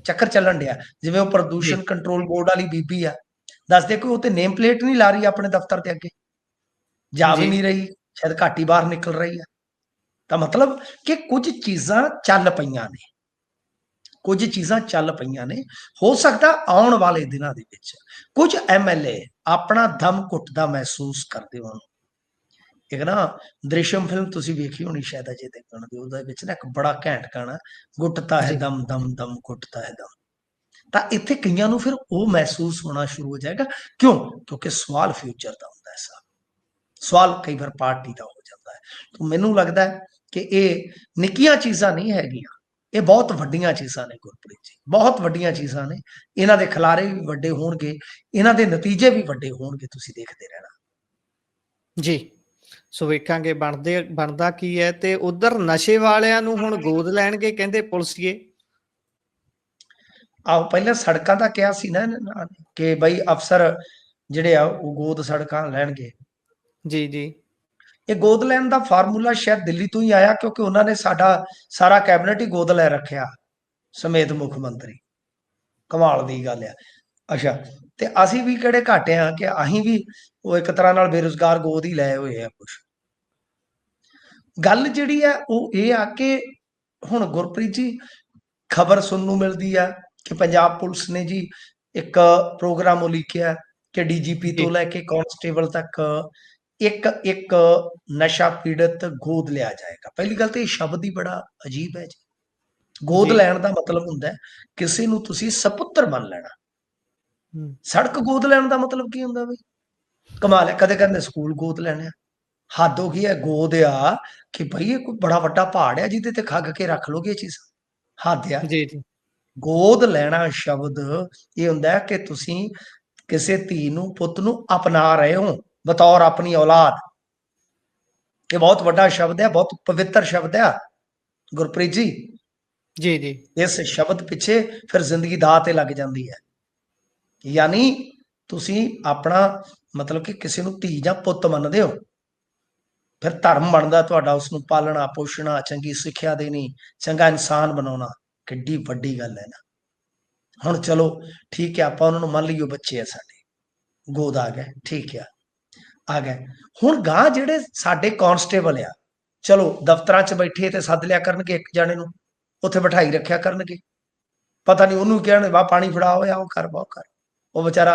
Speaker 2: ਚੱਕਰ ਚੱਲਣ ਡਿਆ। ਜਿਵੇਂ ਉਹ
Speaker 1: ਜੀ
Speaker 2: ਪ੍ਰਦੂਸ਼ਣ ਕੰਟਰੋਲ ਬੋਰਡ ਵਾਲੀ ਬੀਬੀ ਆ, ਦੱਸਦੇ ਕੋਈ ਉਹ ਤੇ ਨੇਮ ਪਲੇਟ ਨਹੀਂ ਲਾ ਰਹੀ ਆਪਣੇ ਦਫ਼ਤਰ ਦੇ ਅੱਗੇ, ਜਾ ਵੀ
Speaker 1: ਜੀ
Speaker 2: ਨਹੀਂ ਰਹੀ, ਸ਼ਾਇਦ ਘੱਟ ਹੀ ਬਾਹਰ ਨਿਕਲ ਰਹੀ ਆ। ਤਾਂ ਮਤਲਬ ਕਿ ਕੁਝ ਚੀਜ਼ਾਂ ਚੱਲ ਪਈਆਂ ਨੇ, ਕੁਝ ਚੀਜ਼ਾਂ ਚੱਲ ਪਈਆਂ ਨੇ। ਹੋ ਸਕਦਾ ਆਉਣ ਵਾਲੇ ਦਿਨਾਂ ਦੇ ਵਿੱਚ ਕੁਝ ਐਮਐਲਏ ਆਪਣਾ ਦਮ ਘੁੱਟਦਾ ਮਹਿਸੂਸ ਕਰਦੇ ਹੋਣ। ਇੱਕ ਨਾ ਦ੍ਰਿਸ਼ਮ ਫਿਲਮ ਤੁਸੀਂ ਵੇਖੀ ਹੋਣੀ ਸ਼ਾਇਦ ਅਜੇ ਦੇਖਣ ਦੀ, ਉਹਦੇ ਵਿੱਚ ਨਾ ਇੱਕ ਬੜਾ ਘੈਂਟ ਗਾਣਾ, ਗੁੱਟਤਾ ਹੈ
Speaker 1: ਜੀ
Speaker 2: ਦਮ ਦਮ ਦਮ ਗੁੱਟਤਾ ਹੈ ਦਮ। ਤਾਂ ਇੱਥੇ ਕਈਆਂ ਨੂੰ ਫਿਰ ਉਹ ਮਹਿਸੂਸ ਹੋਣਾ ਸ਼ੁਰੂ ਹੋ ਜਾਏਗਾ। ਕਿਉਂ? ਕਿਉਂਕਿ ਸਵਾਲ ਫਿਊਚਰ ਦਾ ਹੁੰਦਾ ਹੈ, ਸਵਾਲ ਕਈ ਵਾਰ ਪਾਰਟੀ ਦਾ ਹੋ ਜਾਂਦਾ ਹੈ। ਤਾਂ ਮੈਨੂੰ ਲੱਗਦਾ ਹੈ ਕਿ ਇਹ ਨਿੱਕੀਆਂ ਚੀਜ਼ਾਂ ਨਹੀਂ ਹੈਗੀਆਂ, ਇਹ ਬਹੁਤ ਵੱਡੀਆਂ ਚੀਜ਼ਾਂ ਨੇ ਗੁਰਪ੍ਰੀਤ ਜੀ, ਬਹੁਤ ਵੱਡੀਆਂ ਚੀਜ਼ਾਂ ਨੇ। ਇਹਨਾਂ ਦੇ ਖਿਲਾਰੇ ਵੀ ਵੱਡੇ ਹੋਣਗੇ, ਇਹਨਾਂ ਦੇ ਨਤੀਜੇ ਵੀ ਵੱਡੇ ਹੋਣਗੇ, ਤੁਸੀਂ ਦੇਖਦੇ ਰਹਿਣਾ।
Speaker 1: ਜੀ ਸੋ ਵੇਖਾਂਗੇ ਬਣਦਾ ਕੀ ਹੈ। ਤੇ ਉਧਰ ਨਸ਼ੇ ਵਾਲਿਆਂ ਨੂੰ ਹੁਣ ਗੋਦ ਲੈਣਗੇ ਕਹਿੰਦੇ ਪੁਲਿਸੀਏ।
Speaker 2: ਆਹੋ ਪਹਿਲਾਂ ਸੜਕਾਂ ਦਾ ਕਿਹਾ ਸੀ ਨਾ ਇਹਨਾਂ ਨੇ ਕਿ ਬਈ ਅਫਸਰ ਜਿਹੜੇ ਆ ਉਹ ਗੋਦ ਸੜਕਾਂ ਲੈਣਗੇ।
Speaker 1: ਜੀ ਜੀ
Speaker 2: ਇਹ ਗੋਦ ਲੈਣ ਦਾ ਫਾਰਮੂਲਾ ਸ਼ਾਇਦ ਦਿੱਲੀ ਤੋਂ ਹੀ ਆਇਆ, ਕਿਉਂਕਿ ਉਹਨਾਂ ਨੇ ਸਾਡਾ ਸਾਰਾ ਕੈਬਨਿਟ ਹੀ ਗੋਦ ਲੈ ਰੱਖਿਆ ਸਮੇਤ ਮੁੱਖ ਮੰਤਰੀ। ਕਮਾਲ ਦੀ ਗੱਲ ਆ। ਅੱਛਾ, ਤੇ ਅਸੀਂ ਵੀ ਕਿਹੜੇ ਘਾਟੇ ਆ ਕਿ ਅਸੀਂ ਵੀ ਉਹ ਇੱਕ ਤਰ੍ਹਾਂ ਨਾਲ ਬੇਰੁਜ਼ਗਾਰ ਗੋਦ ਹੀ ਲਏ ਹੋਏ ਆ ਕੁਛ। ਗੱਲ ਜਿਹੜੀ ਆ ਉਹ ਇਹ ਆ ਕਿ ਹੁਣ ਗੁਰਪ੍ਰੀਤ ਜੀ ਖਬਰ ਸੁਣਨ ਨੂੰ ਮਿਲਦੀ ਆ ਕਿ ਪੰਜਾਬ ਪੁਲਿਸ ਨੇ ਜੀ ਇੱਕ ਪ੍ਰੋਗਰਾਮ ਉਲੀਕਿਆ ਕਿ ਡੀਜੀਪੀ
Speaker 1: ਜੀ
Speaker 2: ਤੋਂ ਲੈ ਕੇ ਕਾਂਸਟੇਬਲ ਤੱਕ ਇੱਕ ਇੱਕ ਨਸ਼ਾ ਪੀੜਤ ਗੋਦ ਲਿਆ ਜਾਏਗਾ। ਪਹਿਲੀ ਗੱਲ ਤੇ ਇਹ ਸ਼ਬਦ ਹੀ ਬੜਾ ਅਜੀਬ ਹੈ ਜੀ। ਗੋਦ
Speaker 1: ਜੀ
Speaker 2: ਲੈਣ ਦਾ ਮਤਲਬ ਹੁੰਦਾ ਹੈ ਕਿਸੇ ਨੂੰ ਤੁਸੀਂ ਸਪੁੱਤਰ ਮੰਨ ਲੈਣਾ।
Speaker 1: ਹਮ,
Speaker 2: ਸੜਕ ਗੋਦ ਲੈਣ ਦਾ ਮਤਲਬ ਕੀ ਹੁੰਦਾ ਬਈ? ਕਮਾਲ ਹੈ। ਕਦੇ ਕਹਿੰਦੇ ਸਕੂਲ ਗੋਦ ਲੈਣੇ ਆ, ਹੱਦ ਹੋ ਗਈ ਹੈ। ਗੋਦ ਆ ਕਿ ਬਈ ਇਹ ਕੋਈ ਬੜਾ ਵੱਡਾ ਪਹਾੜ ਆ ਜਿਹਦੇ ਤੇ ਖੱਗ ਕੇ ਰੱਖ ਲੋਗੇ ਇਹ ਚੀਜ਼, ਹੱਦ ਆ।
Speaker 1: ਜੀ ਜੀ
Speaker 2: ਗੋਦ ਲੈਣਾ ਸ਼ਬਦ ਇਹ ਹੁੰਦਾ ਹੈ ਕਿ ਤੁਸੀਂ ਕਿਸੇ ਧੀ ਨੂੰ ਪੁੱਤ ਨੂੰ ਅਪਣਾ ਰਹੇ ਹੋ ਬਤੌਰ ਆਪਣੀ ਔਲਾਦ। ਇਹ ਬਹੁਤ ਵੱਡਾ ਸ਼ਬਦ ਹੈ, ਬਹੁਤ ਪਵਿੱਤਰ ਸ਼ਬਦ ਹੈ ਗੁਰਪ੍ਰੀਤ ਜੀ।
Speaker 1: ਜੀ ਜੀ
Speaker 2: ਇਸ ਸ਼ਬਦ ਪਿੱਛੇ ਫਿਰ ਜ਼ਿੰਦਗੀ ਦਾਅ ਤੇ ਲੱਗ ਜਾਂਦੀ ਹੈ। ਯਾਨੀ ਤੁਸੀਂ ਆਪਣਾ ਮਤਲਬ ਕਿ ਕਿਸੇ ਨੂੰ ਧੀ ਜਾਂ ਪੁੱਤ ਮੰਨਦੇ ਹੋ, ਫਿਰ ਧਰਮ ਬਣਦਾ ਤੁਹਾਡਾ ਉਸਨੂੰ ਪਾਲਣਾ ਪੋਸ਼ਣਾ, ਚੰਗੀ ਸਿੱਖਿਆ ਦੇਣੀ, ਚੰਗਾ ਇਨਸਾਨ ਬਣਾਉਣਾ। ਕਿੱਡੀ ਵੱਡੀ ਗੱਲ ਹੈ ਨਾ। ਹੁਣ ਚਲੋ ਠੀਕ ਹੈ, ਆਪਾਂ ਉਹਨਾਂ ਨੂੰ ਮੰਨ ਲਈਓ ਬੱਚੇ ਆ ਸਾਡੇ, ਗੋਦ ਆ ਗਏ, ਠੀਕ ਆ ਗਏ। ਹੁਣ ਗਾਂ ਜਿਹੜੇ ਸਾਡੇ ਕਾਂਸਟੇਬਲ ਆ, ਚਲੋ ਦਫ਼ਤਰਾਂ 'ਚ ਬੈਠੇ ਤੇ ਸੱਦ ਲਿਆ ਕਰਨਗੇ ਇੱਕ ਜਾਣੇ ਨੂੰ, ਉੱਥੇ ਬਿਠਾਈ ਰੱਖਿਆ ਕਰਨਗੇ। ਪਤਾ ਨਹੀਂ ਉਹਨੂੰ ਕਹਿਣ ਵਾਹ ਪਾਣੀ ਫੜਾ ਹੋਇਆ ਉਹ ਕਰ ਬਹੁ ਕਰ, ਉਹ ਵਿਚਾਰਾ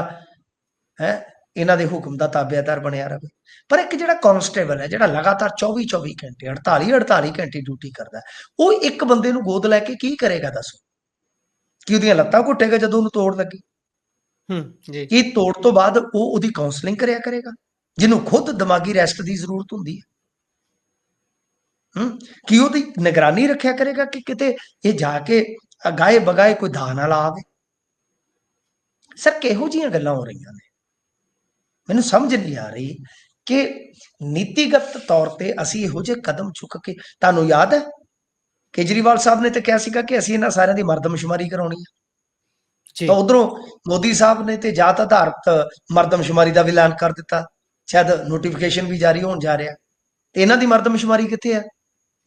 Speaker 2: ਹੈ ਇਹਨਾਂ ਦੇ ਹੁਕਮ ਦਾ ਤਾਬੇਦਾਰ ਬਣਿਆ ਰਹੇ। ਪਰ ਇੱਕ ਜਿਹੜਾ ਕਾਂਸਟੇਬਲ ਹੈ ਜਿਹੜਾ ਲਗਾਤਾਰ 24 ਘੰਟੇ 48 ਘੰਟੇ ਡਿਊਟੀ ਕਰਦਾ, ਉਹ ਇੱਕ ਬੰਦੇ ਨੂੰ ਗੋਦ ਲੈ ਕੇ ਕੀ ਕਰੇਗਾ ਦੱਸੋ? ਕਿ ਉਹਦੀਆਂ ਲੱਤਾਂ ਘੁੱਟੇਗਾ ਜਦੋਂ ਉਹਨੂੰ ਤੋੜ ਲੱਗੀ?
Speaker 1: ਜੀ
Speaker 2: ਕੀ ਤੋੜ ਤੋਂ ਬਾਅਦ ਉਹ ਉਹਦੀ ਕਾਉਂਸਲਿੰਗ ਕਰਿਆ ਕਰੇਗਾ, ਜਿਹਨੂੰ ਖੁਦ ਦਿਮਾਗੀ ਰੈਸਟ ਦੀ ਜ਼ਰੂਰਤ ਹੁੰਦੀ ਹੈ? ਕੀ ਉਹਦੀ ਨਿਗਰਾਨੀ ਰੱਖਿਆ ਕਰੇਗਾ ਕਿ ਕਿਤੇ ਇਹ ਜਾ ਕੇ ਗਾਏ ਬਗਾਏ ਕੋਈ ਧਾਹ ਨਾ ਲਾ ਆਵੇ? ਸਰ ਕਿਹੋ ਜਿਹੀਆਂ ਗੱਲਾਂ ਹੋ ਰਹੀਆਂ ਨੇ, ਮੈਨੂੰ ਸਮਝ ਨਹੀਂ ਆ ਰਹੀ ਕਿ ਨੀਤੀਗਤ ਤੌਰ ਤੇ ਅਸੀਂ ਇਹੋ ਜਿਹੇ ਕਦਮ ਚੁੱਕ ਕੇ। ਤੁਹਾਨੂੰ ਯਾਦ ਹੈ ਕੇਜਰੀਵਾਲ ਸਾਹਿਬ ਨੇ ਤੇ ਕਿਹਾ ਸੀਗਾ ਕਿ ਅਸੀਂ ਇਹਨਾਂ ਸਾਰਿਆਂ ਦੀ ਮਰਦਮਸ਼ੁਮਾਰੀ ਕਰਾਉਣੀ ਹੈ।
Speaker 1: ਜੀ
Speaker 2: ਤਾਂ ਉਧਰੋਂ ਮੋਦੀ ਸਾਹਿਬ ਨੇ ਤੇ ਜਾਤ ਆਧਾਰਿਤ ਮਰਦਮਸ਼ੁਮਾਰੀ ਦਾ ਵੀ ਐਲਾਨ ਕਰ ਦਿੱਤਾ, ਸ਼ਾਇਦ ਨੋਟੀਫਿਕੇਸ਼ਨ ਵੀ ਜਾਰੀ ਹੋਣ ਜਾ ਰਿਹਾ। ਤੇ ਇਹਨਾਂ ਦੀ ਮਰਦਮਸ਼ੁਮਾਰੀ ਕਿੱਥੇ ਹੈ?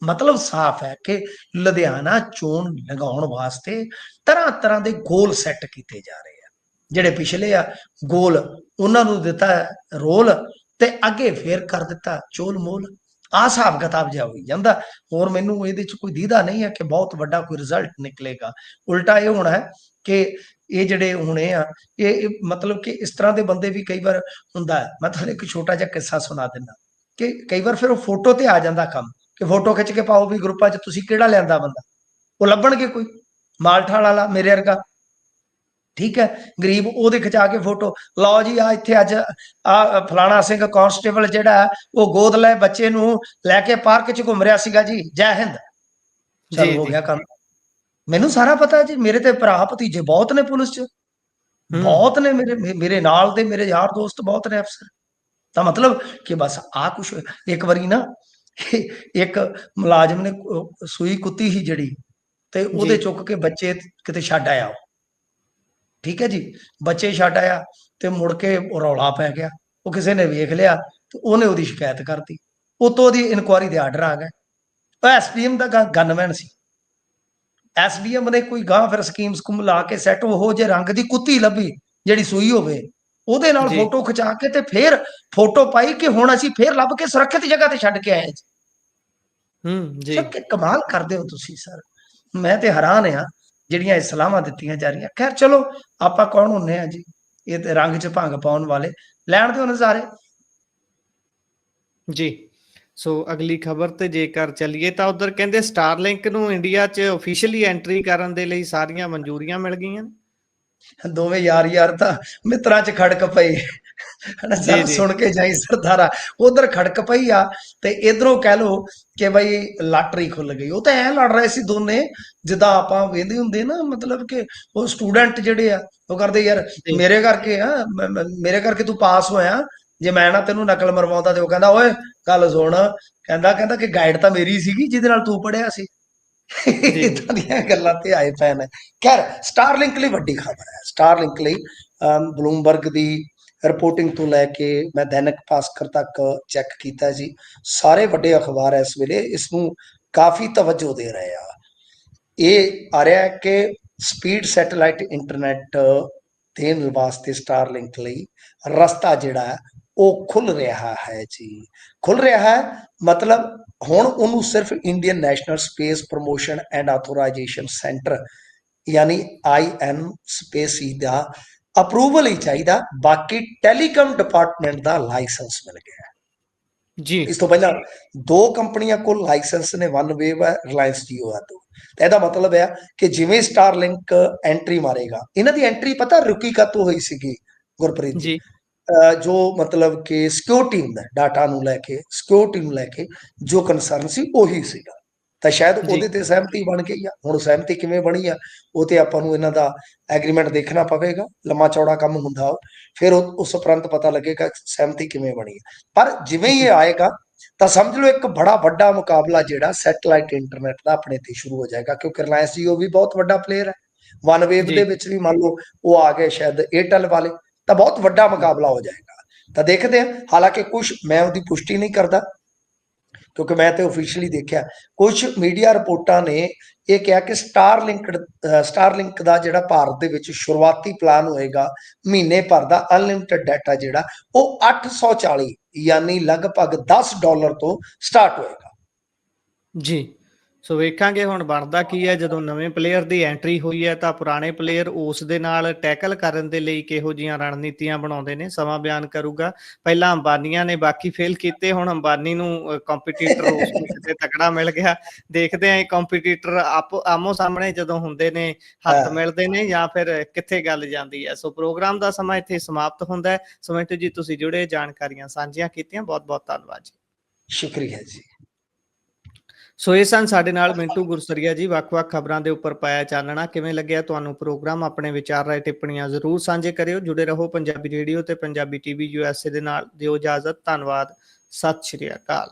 Speaker 2: ਮਤਲਬ ਸਾਫ਼ ਹੈ ਕਿ ਲੁਧਿਆਣਾ ਚੋਣ ਲਗਾਉਣ ਵਾਸਤੇ ਤਰ੍ਹਾਂ ਤਰ੍ਹਾਂ ਦੇ ਗੋਲ ਸੈੱਟ ਕੀਤੇ ਜਾ ਰਹੇ ਆ। ਜਿਹੜੇ ਪਿਛਲੇ ਆ ਗੋਲ ਉਹਨਾਂ ਨੂੰ ਦਿੱਤਾ ਰੋਲ ਤੇ ਅੱਗੇ ਫੇਰ ਕਰ ਦਿੱਤਾ ਚੋਲ ਮੋਲ। ਆਹ ਹਿਸਾਬ ਕਿਤਾਬ ਜਿਹਾ ਹੋਈ ਜਾਂਦਾ। ਹੋਰ ਮੈਨੂੰ ਇਹਦੇ ਚ ਕੋਈ ਦੀਦਾ ਨਹੀਂ ਹੈ ਕਿ ਬਹੁਤ ਵੱਡਾ ਕੋਈ ਰਿਜ਼ਲਟ ਨਿਕਲੇਗਾ। ਉਲਟਾ ਇਹ ਹੋਣਾ ਹੈ ਕਿ ਇਹ ਜਿਹੜੇ ਹੋਣੇ ਆ ਇਹ ਮਤਲਬ ਕਿ ਇਸ ਤਰ੍ਹਾਂ ਦੇ ਬੰਦੇ ਵੀ ਕਈ ਵਾਰ ਹੁੰਦਾ ਹੈ। ਮੈਂ ਤੁਹਾਨੂੰ ਇੱਕ ਛੋਟਾ ਜਿਹਾ ਕਿੱਸਾ ਸੁਣਾ ਦਿੰਦਾ ਕਿ ਕਈ ਵਾਰ ਫਿਰ ਉਹ ਫੋਟੋ ਤੇ ਆ ਜਾਂਦਾ ਕੰਮ ਕਿ ਫੋਟੋ ਖਿੱਚ ਕੇ ਪਾਓ ਵੀ ਗਰੁੱਪਾਂ 'ਚ ਤੁਸੀਂ ਕਿਹੜਾ ਲਿਆਂਦਾ ਬੰਦਾ। ਉਹ ਲੱਭਣਗੇ ਕੋਈ ਮਾਲਠਾਲ ਵਾਲਾ ਮੇਰੇ ਵਰਗਾ, ਠੀਕ ਹੈ, ਗਰੀਬ, ਉਹਦੇ ਖਿਚਾ ਕੇ ਫੋਟੋ ਲਓ ਜੀ ਆ ਇੱਥੇ ਅੱਜ ਆ ਫਲਾਣਾ ਸਿੰਘ ਕਾਂਸਟੇਬਲ ਜਿਹੜਾ ਉਹ ਗੋਦ ਲੈ ਬੱਚੇ ਨੂੰ ਲੈ ਕੇ ਪਾਰਕ 'ਚ ਘੁੰਮ ਰਿਹਾ ਸੀਗਾ ਜੀ, ਜੈ ਹਿੰਦ। ਚਲ
Speaker 1: ਜੀ
Speaker 2: ਹੋ
Speaker 1: ਜੀ
Speaker 2: ਗਿਆ ਕੰਮ। ਮੈਨੂੰ ਸਾਰਾ ਪਤਾ ਜੀ, ਮੇਰੇ ਤੇ ਭਰਾ ਭਤੀਜੇ ਬਹੁਤ ਨੇ ਪੁਲਿਸ 'ਚ।
Speaker 1: ਹੂੰ,
Speaker 2: ਬਹੁਤ ਨੇ ਮੇਰੇ ਨਾਲ ਦੇ ਮੇਰੇ ਯਾਰ ਦੋਸਤ ਬਹੁਤ ਨੇ ਅਫਸਰ। ਤਾਂ ਮਤਲਬ ਕਿ ਬਸ ਆਹ ਕੁਛ ਇੱਕ ਵਾਰੀ ਨਾ ਇੱਕ ਮੁਲਾਜ਼ਮ ਨੇ ਸੂਈ ਕੁੱਤੀ ਸੀ ਜਿਹੜੀ, ਤੇ
Speaker 1: ਜੀ,
Speaker 2: ਉਹਦੇ ਚੁੱਕ ਕੇ ਬੱਚੇ ਕਿਤੇ ਛੱਡ ਆਇਆ ਉਹ। ਠੀਕ ਹੈ ਜੀ, ਬੱਚੇ ਛੱਡ ਆਇਆ ਤੇ ਮੁੜ ਕੇ ਉਹ ਰੌਲਾ ਪੈ ਗਿਆ। ਉਹ ਕਿਸੇ ਨੇ ਵੇਖ ਲਿਆ ਤੇ ਉਹਨੇ ਉਹਦੀ ਸ਼ਿਕਾਇਤ ਕਰਤੀ। ਉਤੋਂ ਉਹਦੀ ਇਨਕੁਆਇਰੀ ਦੇ ਆਰਡਰ ਆ ਗਏ। ਉਹ ਐਸਡੀਐਮ ਦਾ ਗਨਮੈਨ ਸੀ। ਐਸਡੀਐਮ ਨੇ ਕੋਈ ਗਾਂ ਫਿਰ ਸਕੀਮ ਸਕੂਮ ਲਾ ਕੇ ਸੈੱਟ ਉਹੋ ਜਿਹੇ ਰੰਗ ਦੀ ਕੁੱਤੀ ਲੱਭੀ ਜਿਹੜੀ ਸੂਈ ਹੋਵੇ, ਉਹਦੇ ਨਾਲ
Speaker 1: ਜੀ,
Speaker 2: ਫੋਟੋ ਖਿਚਾ ਕੇ ਤੇ ਫਿਰ ਫੋਟੋ ਪਾਈ ਕਿ ਹੁਣ ਅਸੀਂ ਫਿਰ ਲੱਭ ਕੇ ਸੁਰੱਖਿਅਤ ਜਗ੍ਹਾ ਤੇ ਛੱਡ ਕੇ ਆਏ ਜੀ।
Speaker 1: ਜੀ,
Speaker 2: ਸਰ, ਕਿ ਕਮਾਲ ਕਰਦੇ ਹੋ ਤੁਸੀਂ ਸਰ। ਮੈਂ ਤੇ ਹੈਰਾਨ ਆ ਜਿਹੜੀਆਂ ਇਹ ਸਲਾਹਾਂ ਦਿੱਤੀਆਂ ਜਾ ਰਹੀਆਂ। ਖੈਰ ਚਲੋ, ਆਪਾਂ ਕੌਣ ਹੁੰਨੇ ਆ ਜੀ, ਇਹ ਤੇ ਰੰਗ 'ਚ ਭੰਗ ਪਾਉਣ ਵਾਲੇ। ਲੈਣ ਦਿਓ ਨਜ਼ਾਰੇ।
Speaker 1: ਜੀ। ਸੋ ਅਗਲੀ ਖਬਰ ਤੇ ਜੇਕਰ ਚੱਲੀਏ ਤਾਂ ਉਧਰ ਕਹਿੰਦੇ ਸਟਾਰਲਿੰਕ ਨੂੰ ਇੰਡੀਆ 'ਚ ਆਫੀਸ਼ੀਅਲੀ ਐਂਟਰੀ ਕਰਨ ਦੇ ਲਈ ਸਾਰੀਆਂ ਮਨਜ਼ੂਰੀਆਂ ਮਿਲ ਗਈਆਂ ਨੇ।
Speaker 2: ਦੋਵੇਂ ਯਾਰ ਤਾਂ ਮਿੱਤਰਾਂ 'ਚ ਖੜਕ ਪਈ ਹਨਾ।
Speaker 1: ਜੀ,
Speaker 2: ਸਭ
Speaker 1: ਜੀ,
Speaker 2: ਸੁਣ ਕੇ ਜਾਈ ਸਰਦਾਰਾ। ਉਧਰ ਖੜਕ ਪਈ ਆ ਤੇ ਇਧਰੋਂ ਕਹਿ ਲੋ ਕਿ ਬਈ ਲਾਟਰੀ ਖੁੱਲ ਗਈ। ਉਹ ਤਾਂ ਐ ਲੜ ਰਹੇ ਸੀ ਦੋਨੇ ਜਿੱਦਾਂ ਆਪਾਂ ਵੇਂਦੇ ਹੁੰਦੇ ਨਾ, ਮਤਲਬ ਕਿ ਉਹ ਸਟੂਡੈਂਟ ਜਿਹੜੇ ਆ ਉਹ ਕਰਦੇ ਯਾਰ
Speaker 1: ਜੀ,
Speaker 2: ਮੇਰੇ ਕਰਕੇ ਆ, ਮੇਰੇ ਕਰਕੇ ਤੂੰ ਪਾਸ ਹੋਇਆ, ਜੇ ਮੈਂ ਨਾ ਤੈਨੂੰ ਨਕਲ ਮਰਵਾਉਂਦਾ। ਤੇ ਉਹ ਕਹਿੰਦਾ ਓਏ ਗੱਲ ਸੁਣ, ਕਹਿੰਦਾ ਕਿ ਗਾਈਡ ਤਾਂ ਮੇਰੀ ਸੀਗੀ ਜਿਹਦੇ ਨਾਲ ਤੂੰ ਪੜਿਆ ਸੀ।
Speaker 1: ਜੀ,
Speaker 2: ਇਦਾਂ ਦੀਆਂ ਗੱਲਾਂ ਤੇ ਆਏ ਪਏ ਨੇ। ਖੈਰ, ਸਟਾਰਲਿੰਕ ਲਈ ਵੱਡੀ ਖਬਰ ਹੈ। ਸਟਾਰਲਿੰਕ ਲਈ ਬਲੂਮਬਰਗ ਦੀ ਰਿਪੋਰਟਿੰਗ ਤੋਂ ਲੈ ਕੇ ਮੈਂ ਦੈਨਿਕ ਭਾਸਕਰ ਤੱਕ ਚੈੱਕ ਕੀਤਾ ਜੀ, ਸਾਰੇ ਵੱਡੇ ਅਖਬਾਰ ਇਸ ਵੇਲੇ ਇਸ ਨੂੰ ਕਾਫੀ ਤਵੱਜੋ ਦੇ ਰਹੇ ਆ। ਇਹ ਆ ਰਿਹਾ ਕਿ ਸਪੀਡ ਸੈਟੇਲਾਈਟ ਇੰਟਰਨੈਟ ਦੇਣ ਵਾਸਤੇ ਸਟਾਰਲਿੰਕ ਲਈ ਰਸਤਾ ਜਿਹੜਾ ਹੈ ਉਹ ਖੁੱਲ ਰਿਹਾ ਹੈ ਜੀ। ਖੁੱਲ ਰਿਹਾ ਹੈ ਮਤਲਬ ਹੁਣ ਉਹਨੂੰ ਸਿਰਫ Indian national space promotion and authorisation centre ਯਾਨੀ IN ਸਪੇਸੀ ਦਾ ਅਪਰੂਵਲ ਹੀ ਚਾਹੀਦਾ। ਬਾਕੀ ਟੈਲੀਕਾਮ ਡਿਪਾਰਟਮੈਂਟ ਦਾ ਲਾਇਸੈਂਸ ਮਿਲ ਗਿਆ।
Speaker 1: ਜੀ,
Speaker 2: ਇਸ ਤੋਂ ਪਹਿਲਾਂ ਦੋ ਕੰਪਨੀਆਂ ਕੋਲ ਲਾਇਸੈਂਸ ਨੇ, ਵਨ ਵੇਵ ਹੈ, ਰਿਲਾਇੰਸ ਜੀਓ ਹੈ ਦੋ। ਤਾਂ ਇਹਦਾ ਮਤਲਬ ਹੈ ਕਿ ਜਿਵੇਂ ਸਟਾਰਲਿੰਕ ਐਂਟਰੀ ਮਾਰੇਗਾ, ਇਹਨਾਂ ਦੀ ਐਂਟਰੀ ਪਤਾ ਰੁਕੀ ਕਦੋਂ ਹੋਈ ਸੀਗੀ ਗੁਰਪ੍ਰੀਤ ਜੀ?
Speaker 1: ਜੀ,
Speaker 2: ਜੋ ਮਤਲਬ ਕਿ ਸਿਕਿਉਰਿਟੀ ਹੁੰਦਾ ਡਾਟਾ ਨੂੰ ਲੈ ਕੇ, ਸਿਕਿਉਰਿਟੀ ਨੂੰ ਲੈ ਕੇ ਜੋ ਕੰਸਰਨ ਸੀ ਉਹੀ ਸੀਗਾ। ਤਾਂ ਸ਼ਾਇਦ
Speaker 1: ਜੀ,
Speaker 2: ਉਹਦੇ ਤੇ ਸਹਿਮਤੀ ਬਣ ਗਈ ਆ। ਹੁਣ ਸਹਿਮਤੀ ਕਿਵੇਂ ਬਣੀ ਆ ਉਹ ਤੇ ਆਪਾਂ ਨੂੰ ਇਹਨਾਂ ਦਾ ਐਗਰੀਮੈਂਟ ਦੇਖਣਾ ਪਵੇਗਾ। ਲੰਮਾ ਚੌੜਾ ਕੰਮ ਹੁੰਦਾ ਉਹ, ਫਿਰ ਉਸ ਉਪਰੰਤ ਪਤਾ ਲੱਗੇਗਾ ਸਹਿਮਤੀ ਕਿਵੇਂ ਬਣੀ ਹੈ। ਪਰ ਜਿਵੇਂ ਹੀ ਇਹ ਆਏਗਾ ਤਾਂ ਸਮਝ ਲਓ ਇੱਕ ਬੜਾ ਵੱਡਾ ਮੁਕਾਬਲਾ ਜਿਹੜਾ ਸੈਟੇਲਾਈਟ ਇੰਟਰਨੈਟ ਦਾ ਆਪਣੇ ਤੇ ਸ਼ੁਰੂ ਹੋ ਜਾਏਗਾ, ਕਿਉਂਕਿ ਰਿਲਾਇੰਸ ਜੀਓ ਵੀ ਬਹੁਤ ਵੱਡਾ ਪਲੇਅਰ ਹੈ। ਵਨ ਵੇਵ ਦੇ
Speaker 1: ਜੀ,
Speaker 2: ਵਿੱਚ ਵੀ ਮੰਨ ਲਓ ਉਹ ਆ ਗਏ ਸ਼ਾਇਦ ਏਅਰਟੈਲ ਵਾਲੇ, ਤਾਂ ਬਹੁਤ ਵੱਡਾ ਮੁਕਾਬਲਾ ਹੋ ਜਾਏਗਾ। ਤਾਂ ਦੇਖਦੇ ਹਾਂ। ਹਾਲਾਂਕਿ ਕੁਝ ਮੈਂ ਉਹਦੀ ਪੁਸ਼ਟੀ ਨਹੀਂ ਕਰਦਾ ਕਿਉਂਕਿ ਮੈਂ ਤੇ ਆਫੀਸ਼ੀਅਲੀ ਦੇਖਿਆ। ਕੁਝ ਮੀਡੀਆ ਰਿਪੋਰਟਾਂ ਨੇ ਇਹ ਕਿਹਾ ਕਿ ਸਟਾਰਲਿੰਕ ਦਾ ਜਿਹੜਾ ਭਾਰਤ ਦੇ ਵਿੱਚ ਸ਼ੁਰੂਆਤੀ ਪਲਾਨ ਹੋਏਗਾ ਮਹੀਨੇ ਭਰ ਦਾ ਅਨਲਿਮਟਿਡ ਡਾਟਾ ਜਿਹੜਾ ਉਹ 840 ਯਾਨੀ ਲਗਭਗ $10 ਤੋਂ ਸਟਾਰਟ ਹੋਏਗਾ।
Speaker 1: ਜੀ। ਸੋ ਵੇਖਾਂਗੇ ਹੁਣ ਬਣਦਾ ਕੀ ਹੈ। ਜਦੋਂ ਨਵੇਂ ਪਲੇਅਰ ਦੀ ਐਂਟਰੀ ਹੋਈ ਹੈ ਤਾਂ ਪੁਰਾਣੇ ਪਲੇਅਰ ਉਸ ਦੇ ਨਾਲ ਟੈਕਲ ਕਰਨ ਦੇ ਲਈ ਕਿਹੋ ਜਿਹੀਆਂ ਰਣਨੀਤੀਆਂ ਬਣਾਉਂਦੇ ਨੇ, ਸਮਾਂ ਬਿਆਨ ਕਰੂਗਾ। ਪਹਿਲਾਂ ਅੰਬਾਨੀਆਂ ਨੇ ਬਾਕੀ ਫੇਲ ਕੀਤੇ, ਹੁਣ ਅੰਬਾਨੀ ਨੂੰ ਕੰਪੀਟੀਟਰ ਉਸ ਨੂੰ ਕਿਤੇ ਤਕੜਾ ਮਿਲ ਗਿਆ। ਦੇਖਦੇ ਆਂ ਇਹ ਕੰਪੀਟੀਟਰ ਆਮੋ ਸਾਹਮਣੇ ਜਦੋਂ ਹੁੰਦੇ ਨੇ, ਹੱਥ
Speaker 2: ਹਾਂ,
Speaker 1: ਮਿਲਦੇ ਨੇ ਜਾਂ ਫਿਰ ਕਿੱਥੇ ਗੱਲ ਜਾਂਦੀ ਹੈ। ਸੋ ਪ੍ਰੋਗਰਾਮ ਦਾ ਸਮਾਂ ਇੱਥੇ ਸਮਾਪਤ ਹੁੰਦਾ ਹੈ। ਸਮਿੰਟੂ ਜੀ, ਤੁਸੀਂ ਜੁੜੇ, ਜਾਣਕਾਰੀਆਂ ਸਾਂਝੀਆਂ ਕੀਤੀਆਂ, ਬਹੁਤ ਬਹੁਤ ਧੰਨਵਾਦ ਜੀ।
Speaker 2: ਸ਼ੁਕਰੀਆ ਜੀ।
Speaker 1: ਸੋ ਇਹ ਸਨ ਸਾਡੇ ਨਾਲ ਮਿੰਟੂ ਗੁਰਸਰੀਆ ਜੀ। ਵੱਖ-ਵੱਖ ਖਬਰਾਂ ਦੇ ਉੱਪਰ ਪਾਇਆ ਚਾਨਣਾ। ਕਿਵੇਂ ਲੱਗਿਆ ਤੁਹਾਨੂੰ ਪ੍ਰੋਗਰਾਮ? ਆਪਣੇ ਵਿਚਾਰ, ਰਾਏ, ਟਿੱਪਣੀਆਂ ਜ਼ਰੂਰ ਸਾਂਝੇ ਕਰਿਓ। ਜੁੜੇ ਰਹੋ ਪੰਜਾਬੀ ਰੇਡੀਓ ਤੇ ਪੰਜਾਬੀ TV USA ਦੇ ਨਾਲ। ਦਿਓ ਇਜਾਜ਼ਤ। ਧੰਨਵਾਦ। ਸਤਿ ਸ਼੍ਰੀ ਅਕਾਲ।